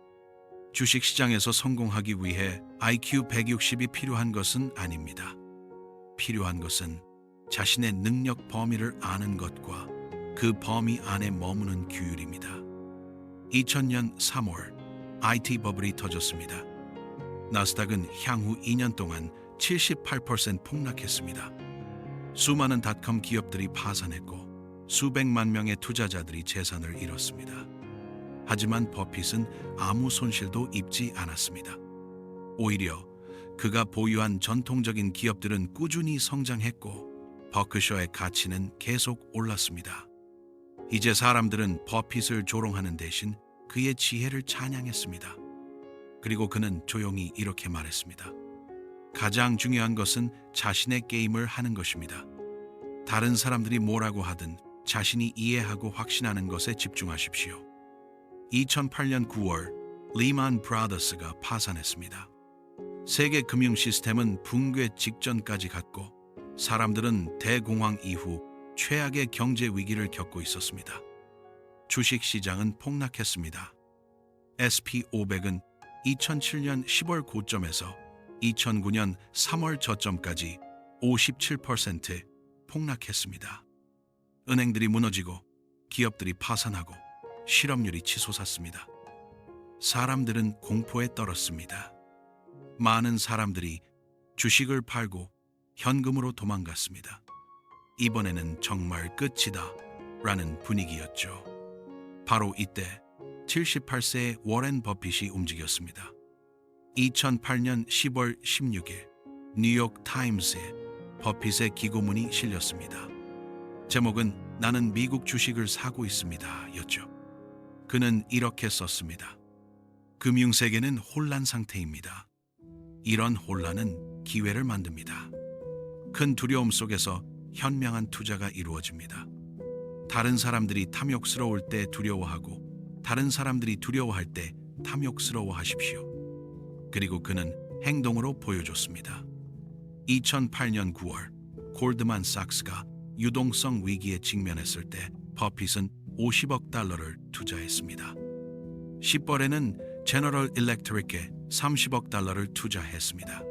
주식시장에서 성공하기 위해 IQ 160이 필요한 것은 아닙니다. 필요한 것은 자신의 능력 범위를 아는 것과 그 범위 안에 머무는 규율입니다. 2000년 3월 IT 버블이 터졌습니다. 나스닥은 향후 2년 동안 78% 폭락했습니다. 수많은 닷컴 기업들이 파산했고 수백만 명의 투자자들이 재산을 잃었습니다. 하지만 버핏은 아무 손실도 입지 않았습니다. 오히려 그가 보유한 전통적인 기업들은 꾸준히 성장했고 버크셔의 가치는 계속 올랐습니다. 이제 사람들은 버핏을 조롱하는 대신 그의 지혜를 찬양했습니다. 그리고 그는 조용히 이렇게 말했습니다. 가장 중요한 것은 자신의 게임을 하는 것입니다. 다른 사람들이 뭐라고 하든 자신이 이해하고 확신하는 것에 집중하십시오. 2008년 9월 리만 브라더스가 파산했습니다. 세계 금융 시스템은 붕괴 직전까지 갔고 사람들은 대공황 이후 최악의 경제 위기를 겪고 있었습니다. 주식 시장은 폭락했습니다. SP500은 2007년 10월 고점에서 2009년 3월 저점까지 57% 폭락했습니다. 은행들이 무너지고 기업들이 파산하고 실업률이 치솟았습니다. 사람들은 공포에 떨었습니다. 많은 사람들이 주식을 팔고 현금으로 도망갔습니다. 이번에는 정말 끝이다 라는 분위기였죠. 바로 이때 78세의 워렌 버핏이 움직였습니다. 2008년 10월 16일 뉴욕 타임스에 버핏의 기고문이 실렸습니다. 제목은 나는 미국 주식을 사고 있습니다 였죠. 그는 이렇게 썼습니다. 금융세계는 혼란 상태입니다. 이런 혼란은 기회를 만듭니다. 큰 두려움 속에서 현명한 투자가 이루어집니다. 다른 사람들이 탐욕스러울 때 두려워하고 다른 사람들이 두려워할 때 탐욕스러워하십시오. 그리고 그는 행동으로 보여줬습니다. 2008년 9월 골드만삭스가 유동성 위기에 직면했을 때 버핏은 50억 달러를 투자했습니다. 10월에는 제너럴 일렉트릭에 30억 달러를 투자했습니다.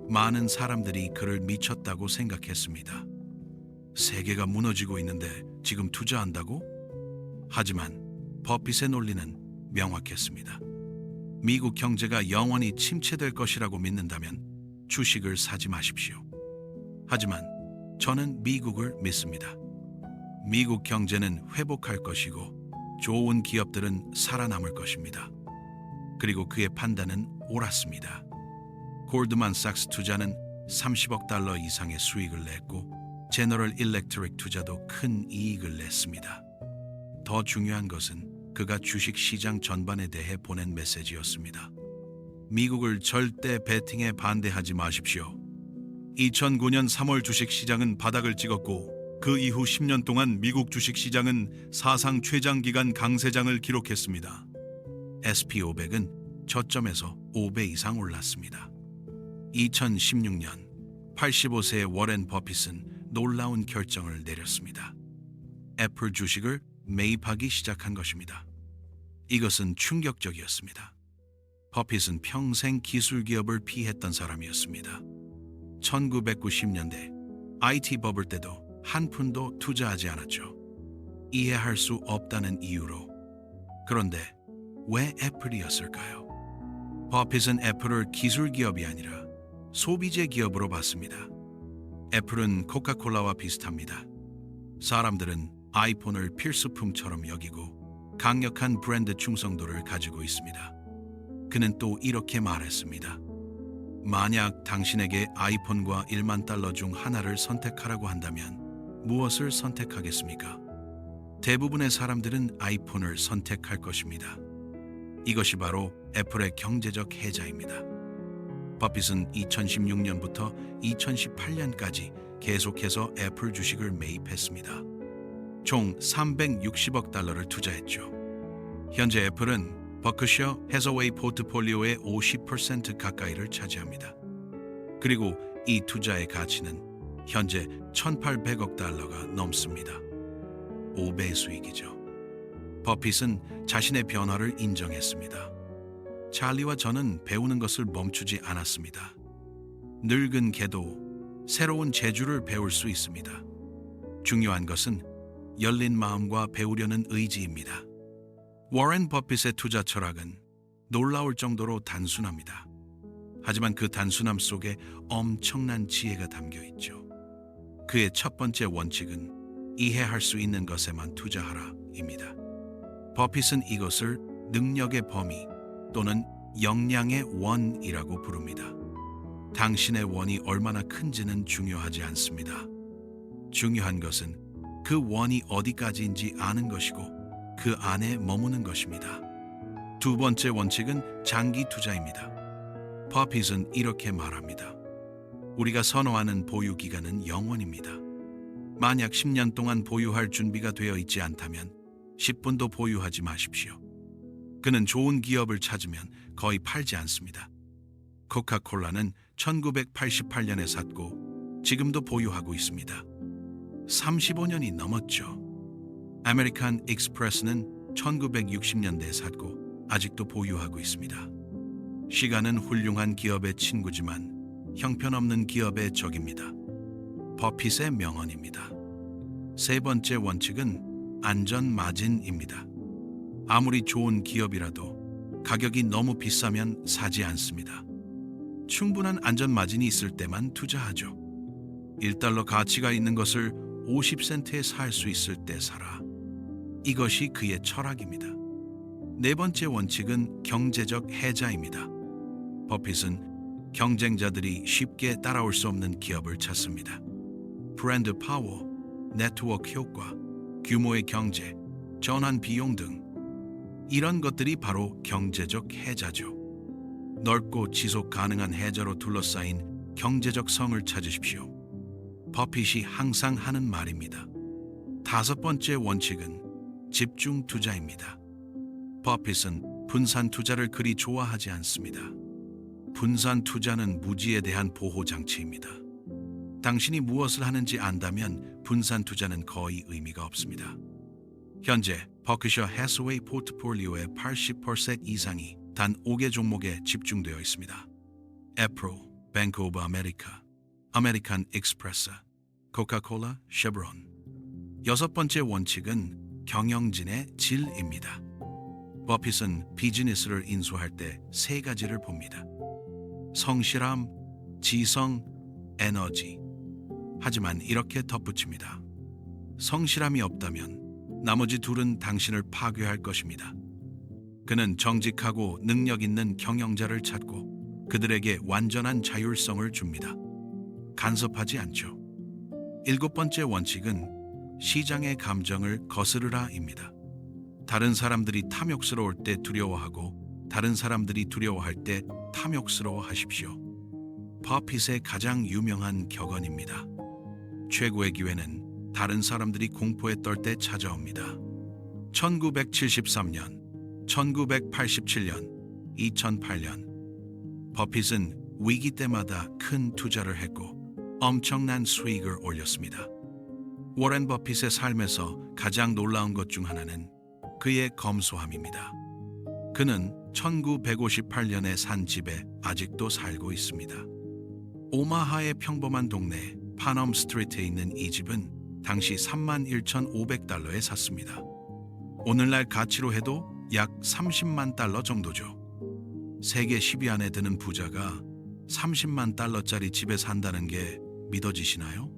많은 사람들이 그를 미쳤다고 생각했습니다. 세계가 무너지고 있는데 지금 투자한다고? 하지만 버핏의 논리는 명확했습니다. 미국 경제가 영원히 침체될 것이라고 믿는다면 주식을 사지 마십시오. 하지만 저는 미국을 믿습니다. 미국 경제는 회복할 것이고 좋은 기업들은 살아남을 것입니다. 그리고 그의 판단은 옳았습니다. 골드만삭스 투자는 30억 달러 이상의 수익을 냈고 제너럴 일렉트릭 투자도 큰 이익을 냈습니다. 더 중요한 것은 그가 주식 시장 전반에 대해 보낸 메시지였습니다. 미국을 절대 베팅에 반대하지 마십시오. 2009년 3월 주식 시장은 바닥을 찍었고 그 이후 10년 동안 미국 주식 시장은 사상 최장기간 강세장을 기록했습니다. SP500은 저점에서 5배 이상 올랐습니다. 2016년 85세의 워렌 버핏은 놀라운 결정을 내렸습니다. 애플 주식을 매입하기 시작한 것입니다. 이것은 충격적이었습니다. 버핏은 평생 기술 기업을 피했던 사람이었습니다. 1990년대 IT 버블 때도 한 푼도 투자하지 않았죠. 이해할 수 없다는 이유로. 그런데 왜 애플이었을까요? 버핏은 애플을 기술 기업이 아니라 소비재 기업으로 봤습니다. 애플은 코카콜라와 비슷합니다. 사람들은 아이폰을 필수품처럼 여기고 강력한 브랜드 충성도를 가지고 있습니다. 그는 또 이렇게 말했습니다. 만약 당신에게 아이폰과 1만 달러 중 하나를 선택하라고 한다면 무엇을 선택하겠습니까? 대부분의 사람들은 아이폰을 선택할 것입니다. 이것이 바로 애플의 경제적 해자입니다. 버핏은 2016년부터 2018년까지 계속해서 애플 주식을 매입했습니다. 총 360억 달러를 투자했죠. 현재 애플은 버크셔 해서웨이 포트폴리오의 50% 가까이를 차지합니다. 그리고 이 투자의 가치는 현재 1,800억 달러가 넘습니다. 5배 수익이죠. 버핏은 자신의 변화를 인정했습니다. 찰리와 저는 배우는 것을 멈추지 않았습니다. 늙은 개도 새로운 재주를 배울 수 있습니다. 중요한 것은 열린 마음과 배우려는 의지입니다. 워렌 버핏의 투자 철학은 놀라울 정도로 단순합니다. 하지만 그 단순함 속에 엄청난 지혜가 담겨 있죠. 그의 첫 번째 원칙은 이해할 수 있는 것에만 투자하라입니다. 버핏은 이것을 능력의 범위 또는 역량의 원이라고 부릅니다. 당신의 원이 얼마나 큰지는 중요하지 않습니다. 중요한 것은 그 원이 어디까지인지 아는 것이고 그 안에 머무는 것입니다. 두 번째 원칙은 장기 투자입니다. 버핏은 이렇게 말합니다. 우리가 선호하는 보유 기간은 영원입니다. 만약 10년 동안 보유할 준비가 되어 있지 않다면 10분도 보유하지 마십시오. 그는 좋은 기업을 찾으면 거의 팔지 않습니다. 코카콜라는 1988년에 샀고 지금도 보유하고 있습니다. 35년이 넘었죠. 아메리칸 익스프레스는 1960년대에 샀고 아직도 보유하고 있습니다. 시간은 훌륭한 기업의 친구지만 형편없는 기업의 적입니다. 버핏의 명언입니다. 세 번째 원칙은 안전 마진입니다. 아무리 좋은 기업이라도 가격이 너무 비싸면 사지 않습니다. 충분한 안전 마진이 있을 때만 투자하죠. 1달러 가치가 있는 것을 50센트에 살 수 있을 때 사라. 이것이 그의 철학입니다. 네 번째 원칙은 경제적 해자입니다. 버핏은 경쟁자들이 쉽게 따라올 수 없는 기업을 찾습니다. 브랜드 파워, 네트워크 효과, 규모의 경제, 전환 비용 등 이런 것들이 바로 경제적 해자죠. 넓고 지속 가능한 해자로 둘러싸인 경제적 성을 찾으십시오. 버핏이 항상 하는 말입니다. 다섯 번째 원칙은 집중 투자입니다. 버핏은 분산 투자를 그리 좋아하지 않습니다. 분산 투자는 무지에 대한 보호 장치입니다. 당신이 무엇을 하는지 안다면 분산 투자는 거의 의미가 없습니다. 현재 버크셔 해서웨이 포트폴리오의 80% 이상이 단 5개 종목에 집중되어 있습니다. 애프로, 뱅크 오브 아메리카, 아메리칸 익스프레스, 코카콜라, 쉐브론. 여섯 번째 원칙은 경영진의 질입니다. 버핏은 비즈니스를 인수할 때 세 가지를 봅니다. 성실함, 지성, 에너지. 하지만 이렇게 덧붙입니다. 성실함이 없다면 나머지 둘은 당신을 파괴할 것입니다. 그는 정직하고 능력 있는 경영자를 찾고 그들에게 완전한 자율성을 줍니다. 간섭하지 않죠. 일곱 번째 원칙은 시장의 감정을 거스르라입니다. 다른 사람들이 탐욕스러울 때 두려워하고 다른 사람들이 두려워할 때 탐욕스러워하십시오. 버핏의 가장 유명한 격언입니다. 최고의 기회는 다른 사람들이 공포에 떨 때 찾아옵니다. 1973년, 1987년, 2008년 버핏은 위기 때마다 큰 투자를 했고 엄청난 수익을 올렸습니다. 워렌 버핏의 삶에서 가장 놀라운 것 중 하나는 그의 검소함입니다. 그는 1958년에 산 집에 아직도 살고 있습니다. 오마하의 평범한 동네 파넘 스트리트에 있는 이 집은 당시 31,500달러에 샀습니다. 오늘날 가치로 해도 약 30만 달러 정도죠. 세계 10위 안에 드는 부자가 30만 달러짜리 집에 산다는 게 믿어지시나요?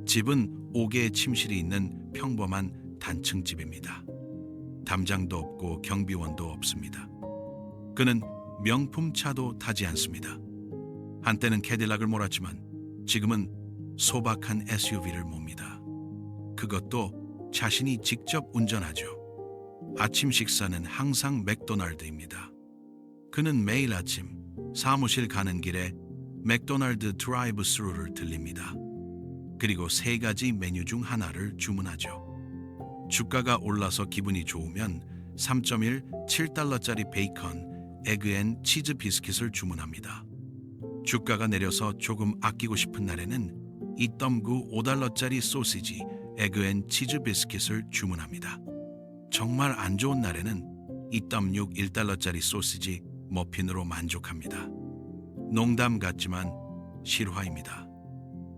집은 5개의 침실이 있는 평범한 단층 집입니다. 담장도 없고 경비원도 없습니다. 그는 명품 차도 타지 않습니다. 한때는 캐딜락을 몰았지만 지금은 소박한 SUV를 몹니다. 그것도 자신이 직접 운전하죠. 아침 식사는 항상 맥도날드입니다. 그는 매일 아침 사무실 가는 길에 맥도날드 드라이브 스루를 들립니다. 그리고 3가지 메뉴 중 하나를 주문하죠. 주가가 올라서 기분이 좋으면 3.1 7달러짜리 베이컨, 에그 앤 치즈 비스킷을 주문합니다. 주가가 내려서 조금 아끼고 싶은 날에는 2.9 5달러짜리 소시지, 에그 앤 치즈 비스킷을 주문합니다. 정말 안 좋은 날에는 2.6 1달러짜리 소시지, 머핀으로 만족합니다. 농담 같지만 실화입니다.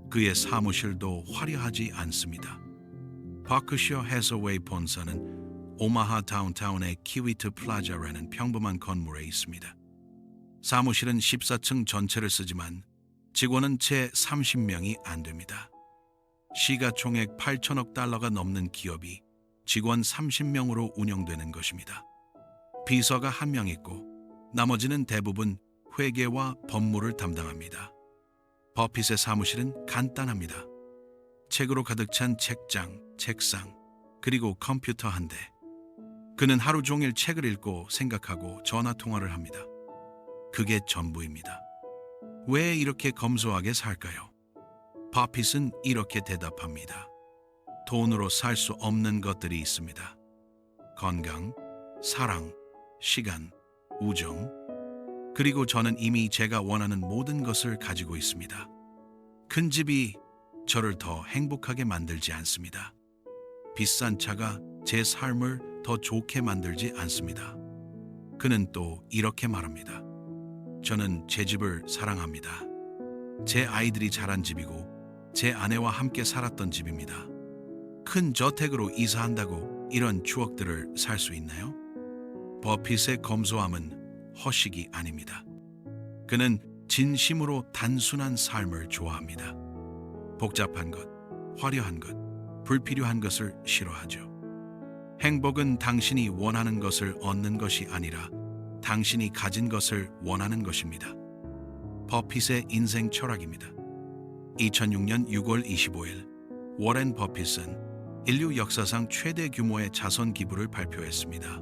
그의 사무실도 화려하지 않습니다. 버크셔 해서웨이 본사는 오마하 다운타운의 키위트 플라자라는 평범한 건물에 있습니다. 사무실은 14층 전체를 쓰지만 직원은 채 30명이 안 됩니다. 시가총액 8천억 달러가 넘는 기업이 직원 30명으로 운영되는 것입니다. 비서가 1명 있고 나머지는 대부분 회계와 법무를 담당합니다. 버핏의 사무실은 간단합니다. 책으로 가득 찬 책장, 책상, 그리고 컴퓨터 한 대. 그는 하루 종일 책을 읽고 생각하고 전화 통화를 합니다. 그게 전부입니다. 왜 이렇게 검소하게 살까요? 버핏은 이렇게 대답합니다. 돈으로 살 수 없는 것들이 있습니다. 건강, 사랑, 시간, 우정, 그리고 저는 이미 제가 원하는 모든 것을 가지고 있습니다. 큰 집이 저를 더 행복하게 만들지 않습니다. 비싼 차가 제 삶을 더 좋게 만들지 않습니다. 그는 또 이렇게 말합니다. 저는 제 집을 사랑합니다. 제 아이들이 자란 집이고 제 아내와 함께 살았던 집입니다. 큰 저택으로 이사한다고 이런 추억들을 살 수 있나요? 버핏의 검소함은 허식이 아닙니다. 그는 진심으로 단순한 삶을 좋아합니다. 복잡한 것, 화려한 것, 불필요한 것을 싫어하죠. 행복은 당신이 원하는 것을 얻는 것이 아니라 당신이 가진 것을 원하는 것입니다. 버핏의 인생 철학입니다. 2006년 6월 25일 워렌 버핏은 인류 역사상 최대 규모의 자선 기부를 발표했습니다.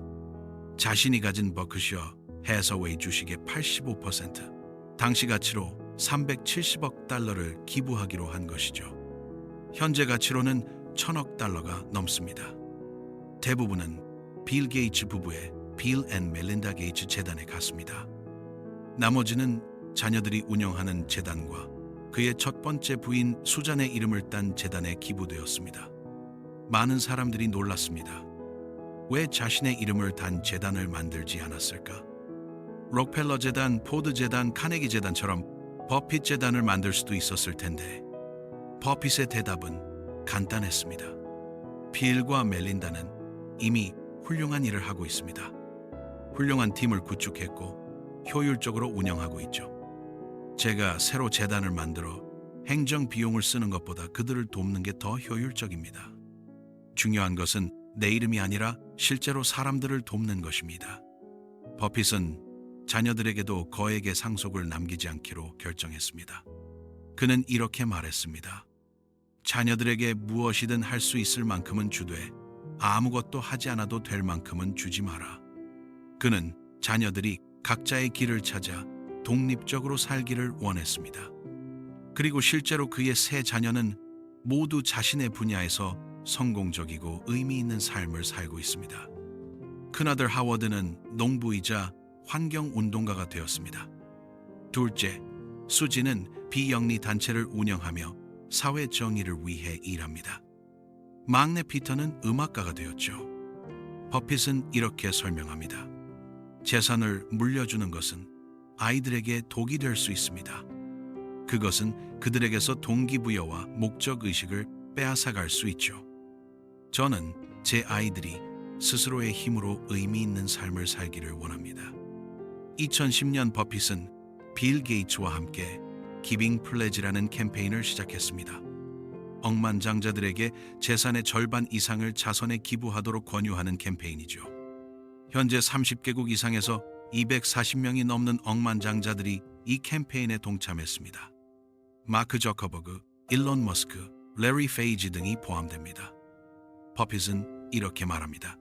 자신이 가진 버크셔 해서웨이 주식의 85%, 당시 가치로 370억 달러를 기부하기로 한 것이죠. 현재 가치로는 1,000억 달러가 넘습니다. 대부분은 빌 게이츠 부부의 빌 앤 멜린다 게이츠 재단에 갔습니다. 나머지는 자녀들이 운영하는 재단과 그의 첫 번째 부인 수잔의 이름을 딴 재단에 기부되었습니다. 많은 사람들이 놀랐습니다. 왜 자신의 이름을 단 재단을 만들지 않았을까? 록펠러 재단, 포드 재단, 카네기 재단처럼 버핏 재단을 만들 수도 있었을 텐데 버핏의 대답은 간단했습니다. 빌과 멜린다는 이미 훌륭한 일을 하고 있습니다. 훌륭한 팀을 구축했고 효율적으로 운영하고 있죠. 제가 새로 재단을 만들어 행정 비용을 쓰는 것보다 그들을 돕는 게 더 효율적입니다. 중요한 것은 내 이름이 아니라 실제로 사람들을 돕는 것입니다. 버핏은 자녀들에게도 거액의 상속을 남기지 않기로 결정했습니다. 그는 이렇게 말했습니다. 자녀들에게 무엇이든 할 수 있을 만큼은 주되 아무것도 하지 않아도 될 만큼은 주지 마라. 그는 자녀들이 각자의 길을 찾아 독립적으로 살기를 원했습니다. 그리고 실제로 그의 세 자녀는 모두 자신의 분야에서 성공적이고 의미 있는 삶을 살고 있습니다. 큰아들 하워드는 농부이자 환경운동가가 되었습니다. 둘째, 수지는 비영리 단체를 운영하며 사회 정의를 위해 일합니다. 막내 피터는 음악가가 되었죠. 버핏은 이렇게 설명합니다. 재산을 물려주는 것은 아이들에게 독이 될 수 있습니다. 그것은 그들에게서 동기부여와 목적의식을 빼앗아갈 수 있죠. 저는 제 아이들이 스스로의 힘으로 의미 있는 삶을 살기를 원합니다. 2010년 버핏은 빌 게이츠와 함께 기빙 플레지라는 캠페인을 시작했습니다. 억만장자들에게 재산의 절반 이상을 자선에 기부하도록 권유하는 캠페인이죠. 현재 30개국 이상에서 240명이 넘는 억만장자들이 이 캠페인에 동참했습니다. 마크 저커버그, 일론 머스크, 레리 페이지 등이 포함됩니다. 버핏은 이렇게 말합니다.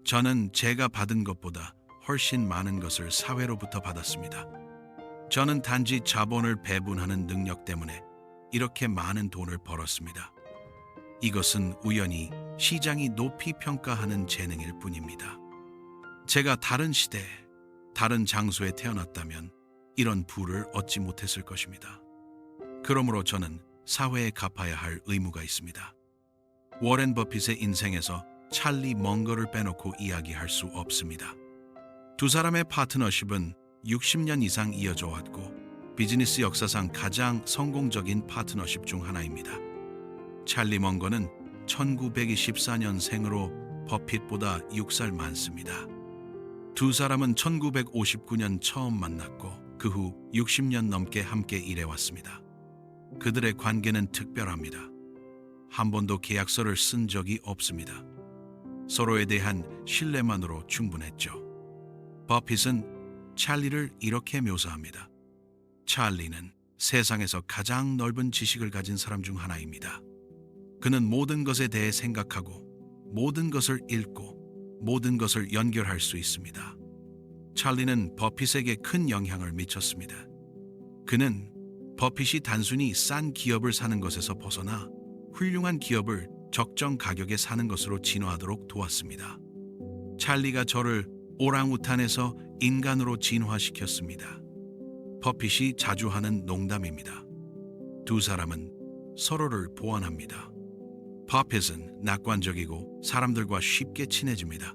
저는 제가 받은 것보다 훨씬 많은 것을 사회로부터 받았습니다. 저는 단지 자본을 배분하는 능력 때문에 이렇게 많은 돈을 벌었습니다. 이것은 우연히 시장이 높이 평가하는 재능일 뿐입니다. 제가 다른 시대, 다른 장소에 태어났다면 이런 부를 얻지 못했을 것입니다. 그러므로 저는 사회에 갚아야 할 의무가 있습니다. 워렌 버핏의 인생에서 찰리 멍거를 빼놓고 이야기할 수 없습니다. 두 사람의 파트너십은 60년 이상 이어져 왔고 비즈니스 역사상 가장 성공적인 파트너십 중 하나입니다. 찰리 먼거는 1924년생으로 버핏보다 6살 많습니다. 두 사람은 1959년 처음 만났고 그 후 60년 넘게 함께 일해왔습니다. 그들의 관계는 특별합니다. 한 번도 계약서를 쓴 적이 없습니다. 서로에 대한 신뢰만으로 충분했죠. 버핏은 찰리를 이렇게 묘사합니다. 찰리는 세상에서 가장 넓은 지식을 가진 사람 중 하나입니다. 그는 모든 것에 대해 생각하고 모든 것을 읽고 모든 것을 연결할 수 있습니다. 찰리는 버핏에게 큰 영향을 미쳤습니다. 그는 버핏이 단순히 싼 기업을 사는 것에서 벗어나 훌륭한 기업을 적정 가격에 사는 것으로 진화하도록 도왔습니다. 찰리가 저를 오랑우탄에서 인간으로 진화시켰습니다. 버핏이 자주 하는 농담입니다. 두 사람은 서로를 보완합니다. 버핏은 낙관적이고 사람들과 쉽게 친해집니다.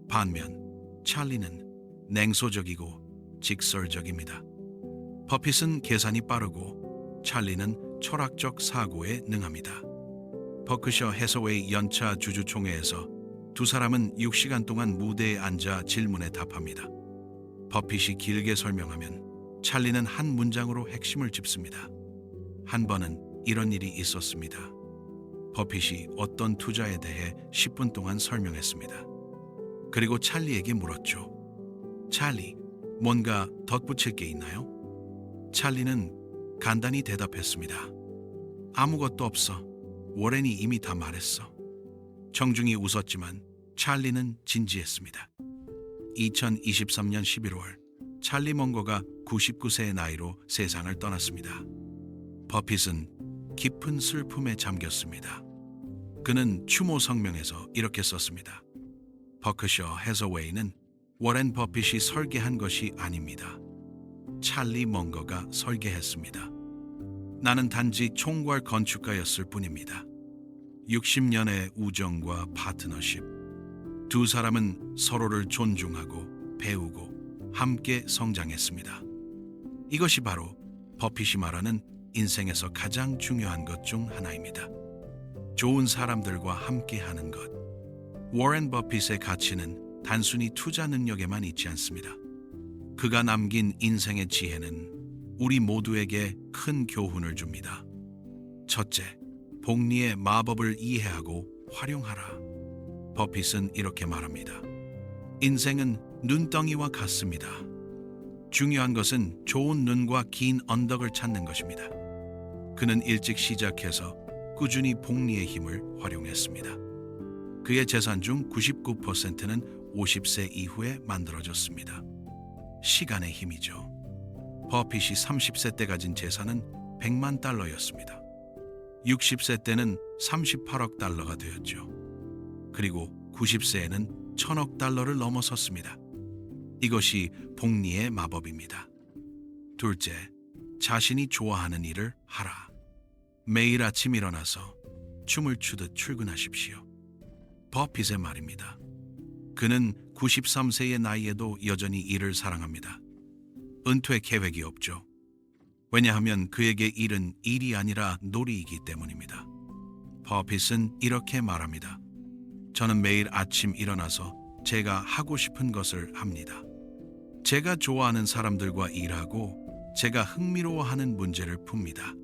반면 찰리는 냉소적이고 직설적입니다. 버핏은 계산이 빠르고 찰리는 철학적 사고에 능합니다. 버크셔 해서웨이 연차 주주총회에서 두 사람은 6시간 동안 무대에 앉아 질문에 답합니다. 버핏이 길게 설명하면 찰리는 한 문장으로 핵심을 짚습니다. 한 번은 이런 일이 있었습니다. 버핏이 어떤 투자에 대해 10분 동안 설명했습니다. 그리고 찰리에게 물었죠. 찰리, 뭔가 덧붙일 게 있나요? 찰리는 간단히 대답했습니다. 아무것도 없어. 워렌이 이미 다 말했어. 정중히 웃었지만 찰리는 진지했습니다. 2023년 11월 찰리 먼거가 99세의 나이로 세상을 떠났습니다. 버핏은 깊은 슬픔에 잠겼습니다. 그는 추모 성명에서 이렇게 썼습니다. 버크셔 해서웨이는 워렌 버핏이 설계한 것이 아닙니다. 찰리 먼거가 설계했습니다. 나는 단지 총괄 건축가였을 뿐입니다. 60년의 우정과 파트너십. 두 사람은 서로를 존중하고 배우고 함께 성장했습니다. 이것이 바로 버핏이 말하는 인생에서 가장 중요한 것 중 하나입니다. 좋은 사람들과 함께하는 것. 워렌 버핏의 가치는 단순히 투자 능력에만 있지 않습니다. 그가 남긴 인생의 지혜는 우리 모두에게 큰 교훈을 줍니다. 첫째, 복리의 마법을 이해하고 활용하라. 버핏은 이렇게 말합니다. 인생은 눈덩이와 같습니다. 중요한 것은 좋은 눈과 긴 언덕을 찾는 것입니다. 그는 일찍 시작해서 꾸준히 복리의 힘을 활용했습니다. 그의 재산 중 99%는 50세 이후에 만들어졌습니다. 시간의 힘이죠. 버핏이 30세 때 가진 재산은 100만 달러였습니다. 60세 때는 38억 달러가 되었죠. 그리고 90세에는 1000억 달러를 넘어섰습니다. 이것이 복리의 마법입니다. 둘째, 자신이 좋아하는 일을 하라. 매일 아침 일어나서 춤을 추듯 출근하십시오. 버핏의 말입니다. 그는 93세의 나이에도 여전히 일을 사랑합니다. 은퇴 계획이 없죠. 왜냐하면 그에게 일은 일이 아니라 놀이이기 때문입니다. 버핏은 이렇게 말합니다. 저는 매일 아침 일어나서 제가 하고 싶은 것을 합니다. 제가 좋아하는 사람들과 일하고 제가 흥미로워하는 문제를 풉니다.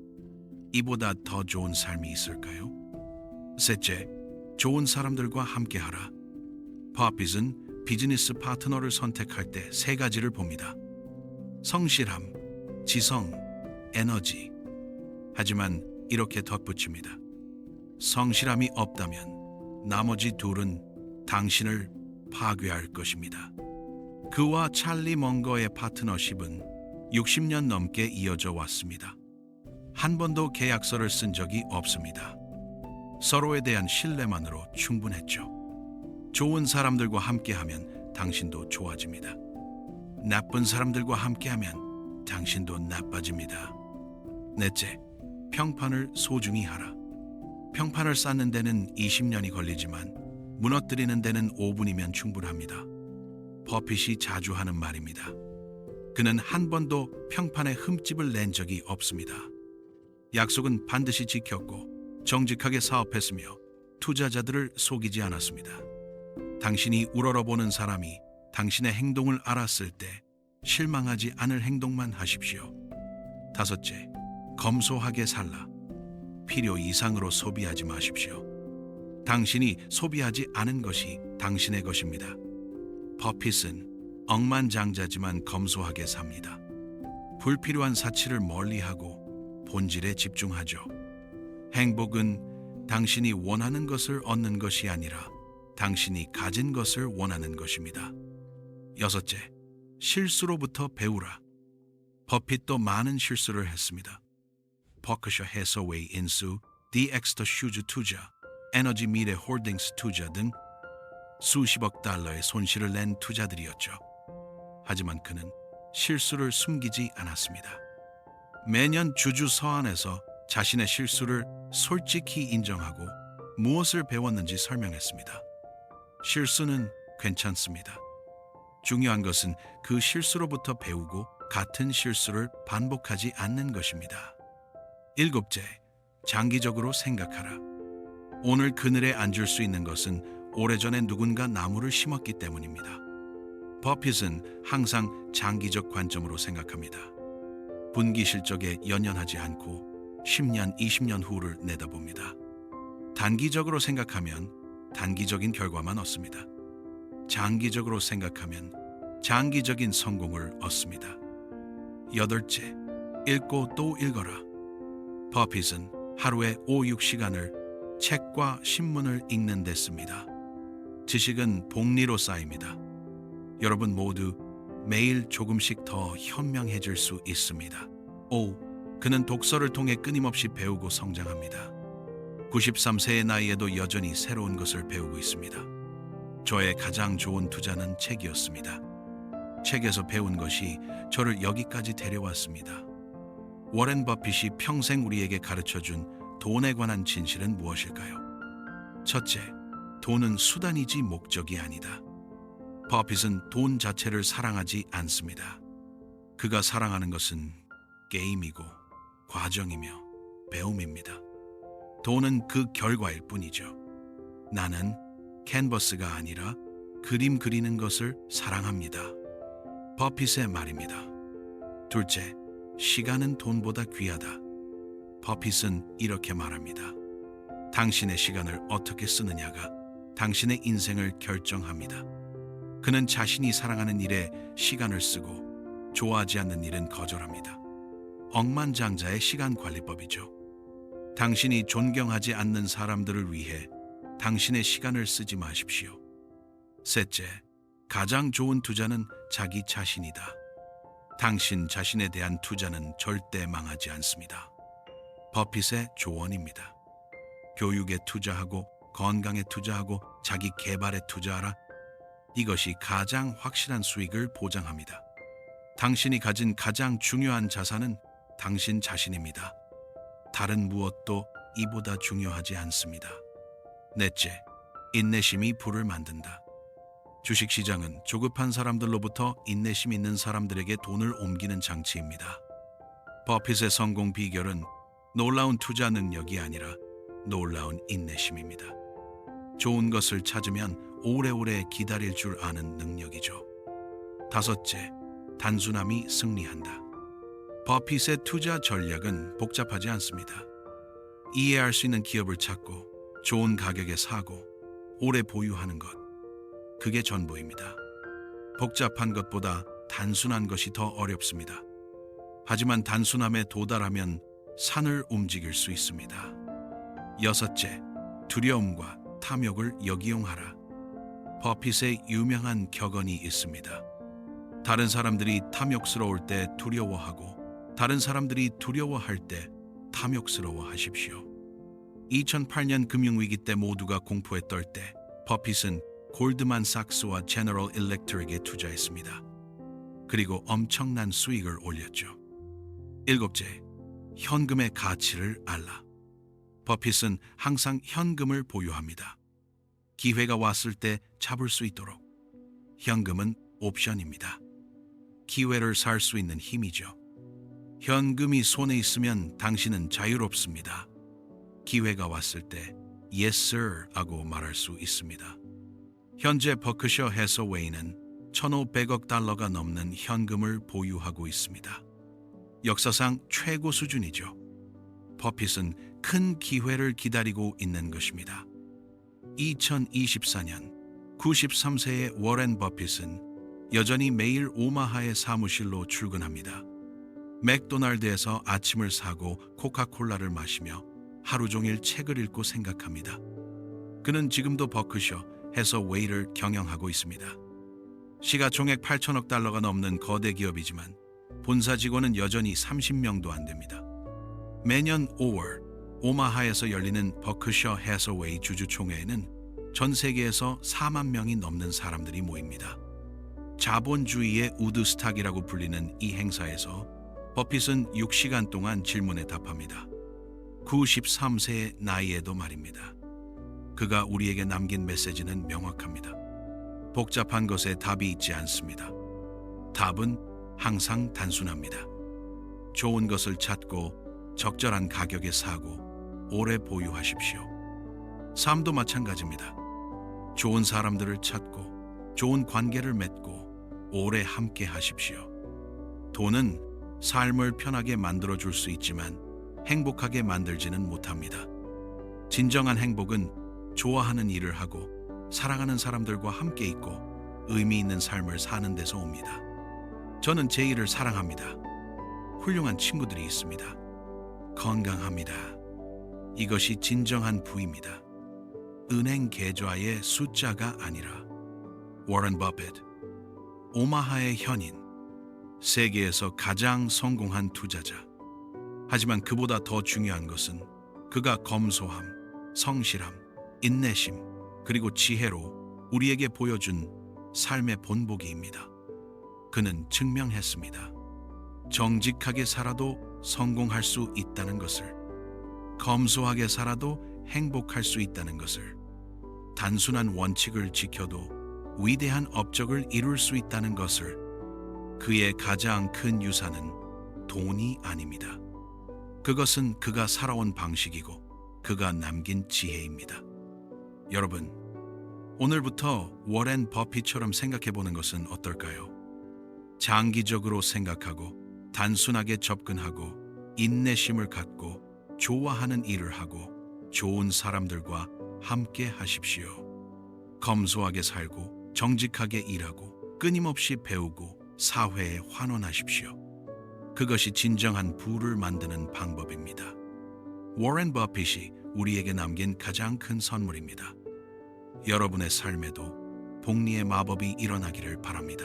이보다 더 좋은 삶이 있을까요? 셋째, 좋은 사람들과 함께하라. 버핏은 비즈니스 파트너를 선택할 때 세 가지를 봅니다. 성실함, 지성, 에너지. 하지만 이렇게 덧붙입니다. 성실함이 없다면 나머지 둘은 당신을 파괴할 것입니다. 그와 찰리 먼거의 파트너십은 60년 넘게 이어져 왔습니다. 한 번도 계약서를 쓴 적이 없습니다. 서로에 대한 신뢰만으로 충분했죠. 좋은 사람들과 함께하면 당신도 좋아집니다. 나쁜 사람들과 함께하면 당신도 나빠집니다. 넷째, 평판을 소중히 하라. 평판을 쌓는 데는 20년이 걸리지만 무너뜨리는 데는 5분이면 충분합니다. 버핏이 자주 하는 말입니다. 그는 한 번도 평판에 흠집을 낸 적이 없습니다. 약속은 반드시 지켰고 정직하게 사업했으며 투자자들을 속이지 않았습니다. 당신이 우러러보는 사람이 당신의 행동을 알았을 때 실망하지 않을 행동만 하십시오. 다섯째, 검소하게 살라. 필요 이상으로 소비하지 마십시오. 당신이 소비하지 않은 것이 당신의 것입니다. 버핏은 억만장자지만 검소하게 삽니다. 불필요한 사치를 멀리하고 본질에 집중하죠. 행복은 당신이 원하는 것을 얻는 것이 아니라 당신이 가진 것을 원하는 것입니다. 여섯째, 실수로부터 배우라. 버핏도 많은 실수를 했습니다. 버크셔 해서웨이 인수, 디엑스터 슈즈 투자, 에너지 미래 홀딩스 투자 등 수십억 달러의 손실을 낸 투자들이었죠. 하지만 그는 실수를 숨기지 않았습니다. 매년 주주 서한에서 자신의 실수를 솔직히 인정하고 무엇을 배웠는지 설명했습니다. 실수는 괜찮습니다. 중요한 것은 그 실수로부터 배우고 같은 실수를 반복하지 않는 것입니다. 일곱째, 장기적으로 생각하라. 오늘 그늘에 앉을 수 있는 것은 오래전에 누군가 나무를 심었기 때문입니다. 버핏은 항상 장기적 관점으로 생각합니다. 분기 실적에 연연하지 않고 10년, 20년 후를 내다봅니다. 단기적으로 생각하면 단기적인 결과만 얻습니다. 장기적으로 생각하면 장기적인 성공을 얻습니다. 여덟째, 읽고 또 읽어라. 버핏은 하루에 5-6시간을 책과 신문을 읽는 데 씁니다. 지식은 복리로 쌓입니다. 여러분 모두 매일 조금씩 더 현명해질 수 있습니다. 5. 그는 독서를 통해 끊임없이 배우고 성장합니다. 93세의 나이에도 여전히 새로운 것을 배우고 있습니다. 저의 가장 좋은 투자는 책이었습니다. 책에서 배운 것이 저를 여기까지 데려왔습니다. 워렌 버핏이 평생 우리에게 가르쳐준 돈에 관한 진실은 무엇일까요? 첫째, 돈은 수단이지 목적이 아니다. 버핏은 돈 자체를 사랑하지 않습니다. 그가 사랑하는 것은 게임이고 과정이며 배움입니다. 돈은 그 결과일 뿐이죠. 나는 캔버스가 아니라 그림 그리는 것을 사랑합니다. 버핏의 말입니다. 둘째, 시간은 돈보다 귀하다. 버핏은 이렇게 말합니다. 당신의 시간을 어떻게 쓰느냐가 당신의 인생을 결정합니다. 그는 자신이 사랑하는 일에 시간을 쓰고 좋아하지 않는 일은 거절합니다. 억만장자의 시간관리법이죠. 당신이 존경하지 않는 사람들을 위해 당신의 시간을 쓰지 마십시오. 셋째, 가장 좋은 투자는 자기 자신이다. 당신 자신에 대한 투자는 절대 망하지 않습니다. 버핏의 조언입니다. 교육에 투자하고 건강에 투자하고 자기 개발에 투자하라. 이것이 가장 확실한 수익을 보장합니다. 당신이 가진 가장 중요한 자산은 당신 자신입니다. 다른 무엇도 이보다 중요하지 않습니다. 넷째, 인내심이 부를 만든다. 주식시장은 조급한 사람들로부터 인내심 있는 사람들에게 돈을 옮기는 장치입니다. 버핏의 성공 비결은 놀라운 투자 능력이 아니라 놀라운 인내심입니다. 좋은 것을 찾으면 오래오래 기다릴 줄 아는 능력이죠. 다섯째, 단순함이 승리한다. 버핏의 투자 전략은 복잡하지 않습니다. 이해할 수 있는 기업을 찾고 좋은 가격에 사고 오래 보유하는 것, 그게 전부입니다. 복잡한 것보다 단순한 것이 더 어렵습니다. 하지만 단순함에 도달하면 산을 움직일 수 있습니다. 여섯째, 두려움과 탐욕을 역이용하라. 버핏의 유명한 격언이 있습니다. 다른 사람들이 탐욕스러울 때 두려워하고 다른 사람들이 두려워할 때 탐욕스러워하십시오. 2008년 금융위기 때 모두가 공포에 떨 때 버핏은 골드만삭스와 제너럴 일렉트릭에 투자했습니다. 그리고 엄청난 수익을 올렸죠. 일곱째, 현금의 가치를 알라. 버핏은 항상 현금을 보유합니다. 기회가 왔을 때 잡을 수 있도록. 현금은 옵션입니다. 기회를 살 수 있는 힘이죠. 현금이 손에 있으면 당신은 자유롭습니다. 기회가 왔을 때 Yes sir 하고 말할 수 있습니다. 현재 버크셔 해서웨이는 1,500억 달러가 넘는 현금을 보유하고 있습니다. 역사상 최고 수준이죠. 버핏은 큰 기회를 기다리고 있는 것입니다. 2024년 93세의 워렌 버핏은 여전히 매일 오마하의 사무실로 출근합니다. 맥도날드에서 아침을 사고 코카콜라를 마시며 하루 종일 책을 읽고 생각합니다. 그는 지금도 버크셔 해서웨이를 경영하고 있습니다. 시가총액 8천억 달러가 넘는 거대 기업이지만 본사 직원은 여전히 30명도 안 됩니다. 매년 5월 오마하에서 열리는 버크셔 해서웨이 주주총회에는 전 세계에서 4만 명이 넘는 사람들이 모입니다. 자본주의의 우드스탁이라고 불리는 이 행사에서 버핏은 6시간 동안 질문에 답합니다. 93세의 나이에도 말입니다. 그가 우리에게 남긴 메시지는 명확합니다. 복잡한 것에 답이 있지 않습니다. 답은 항상 단순합니다. 좋은 것을 찾고 적절한 가격에 사고 오래 보유하십시오. 삶도 마찬가지입니다. 좋은 사람들을 찾고 좋은 관계를 맺고 오래 함께 하십시오. 돈은 삶을 편하게 만들어줄 수 있지만 행복하게 만들지는 못합니다. 진정한 행복은 좋아하는 일을 하고 사랑하는 사람들과 함께 있고 의미 있는 삶을 사는 데서 옵니다. 저는 제 일을 사랑합니다. 훌륭한 친구들이 있습니다. 건강합니다. 이것이 진정한 부입니다. 은행 계좌의 숫자가 아니라. 워런 버핏, 오마하의 현인, 세계에서 가장 성공한 투자자. 하지만 그보다 더 중요한 것은 그가 검소함, 성실함, 인내심, 그리고 지혜로 우리에게 보여준 삶의 본보기입니다. 그는 증명했습니다. 정직하게 살아도 성공할 수 있다는 것을, 검소하게 살아도 행복할 수 있다는 것을, 단순한 원칙을 지켜도 위대한 업적을 이룰 수 있다는 것을. 그의 가장 큰 유산은 돈이 아닙니다. 그것은 그가 살아온 방식이고 그가 남긴 지혜입니다. 여러분, 오늘부터 워렌 버핏처럼 생각해보는 것은 어떨까요? 장기적으로 생각하고 단순하게 접근하고 인내심을 갖고 좋아하는 일을 하고 좋은 사람들과 함께 하십시오. 검소하게 살고 정직하게 일하고 끊임없이 배우고 사회에 환원하십시오. 그것이 진정한 부를 만드는 방법입니다. 워렌 버핏이 우리에게 남긴 가장 큰 선물입니다. 여러분의 삶에도 복리의 마법이 일어나기를 바랍니다.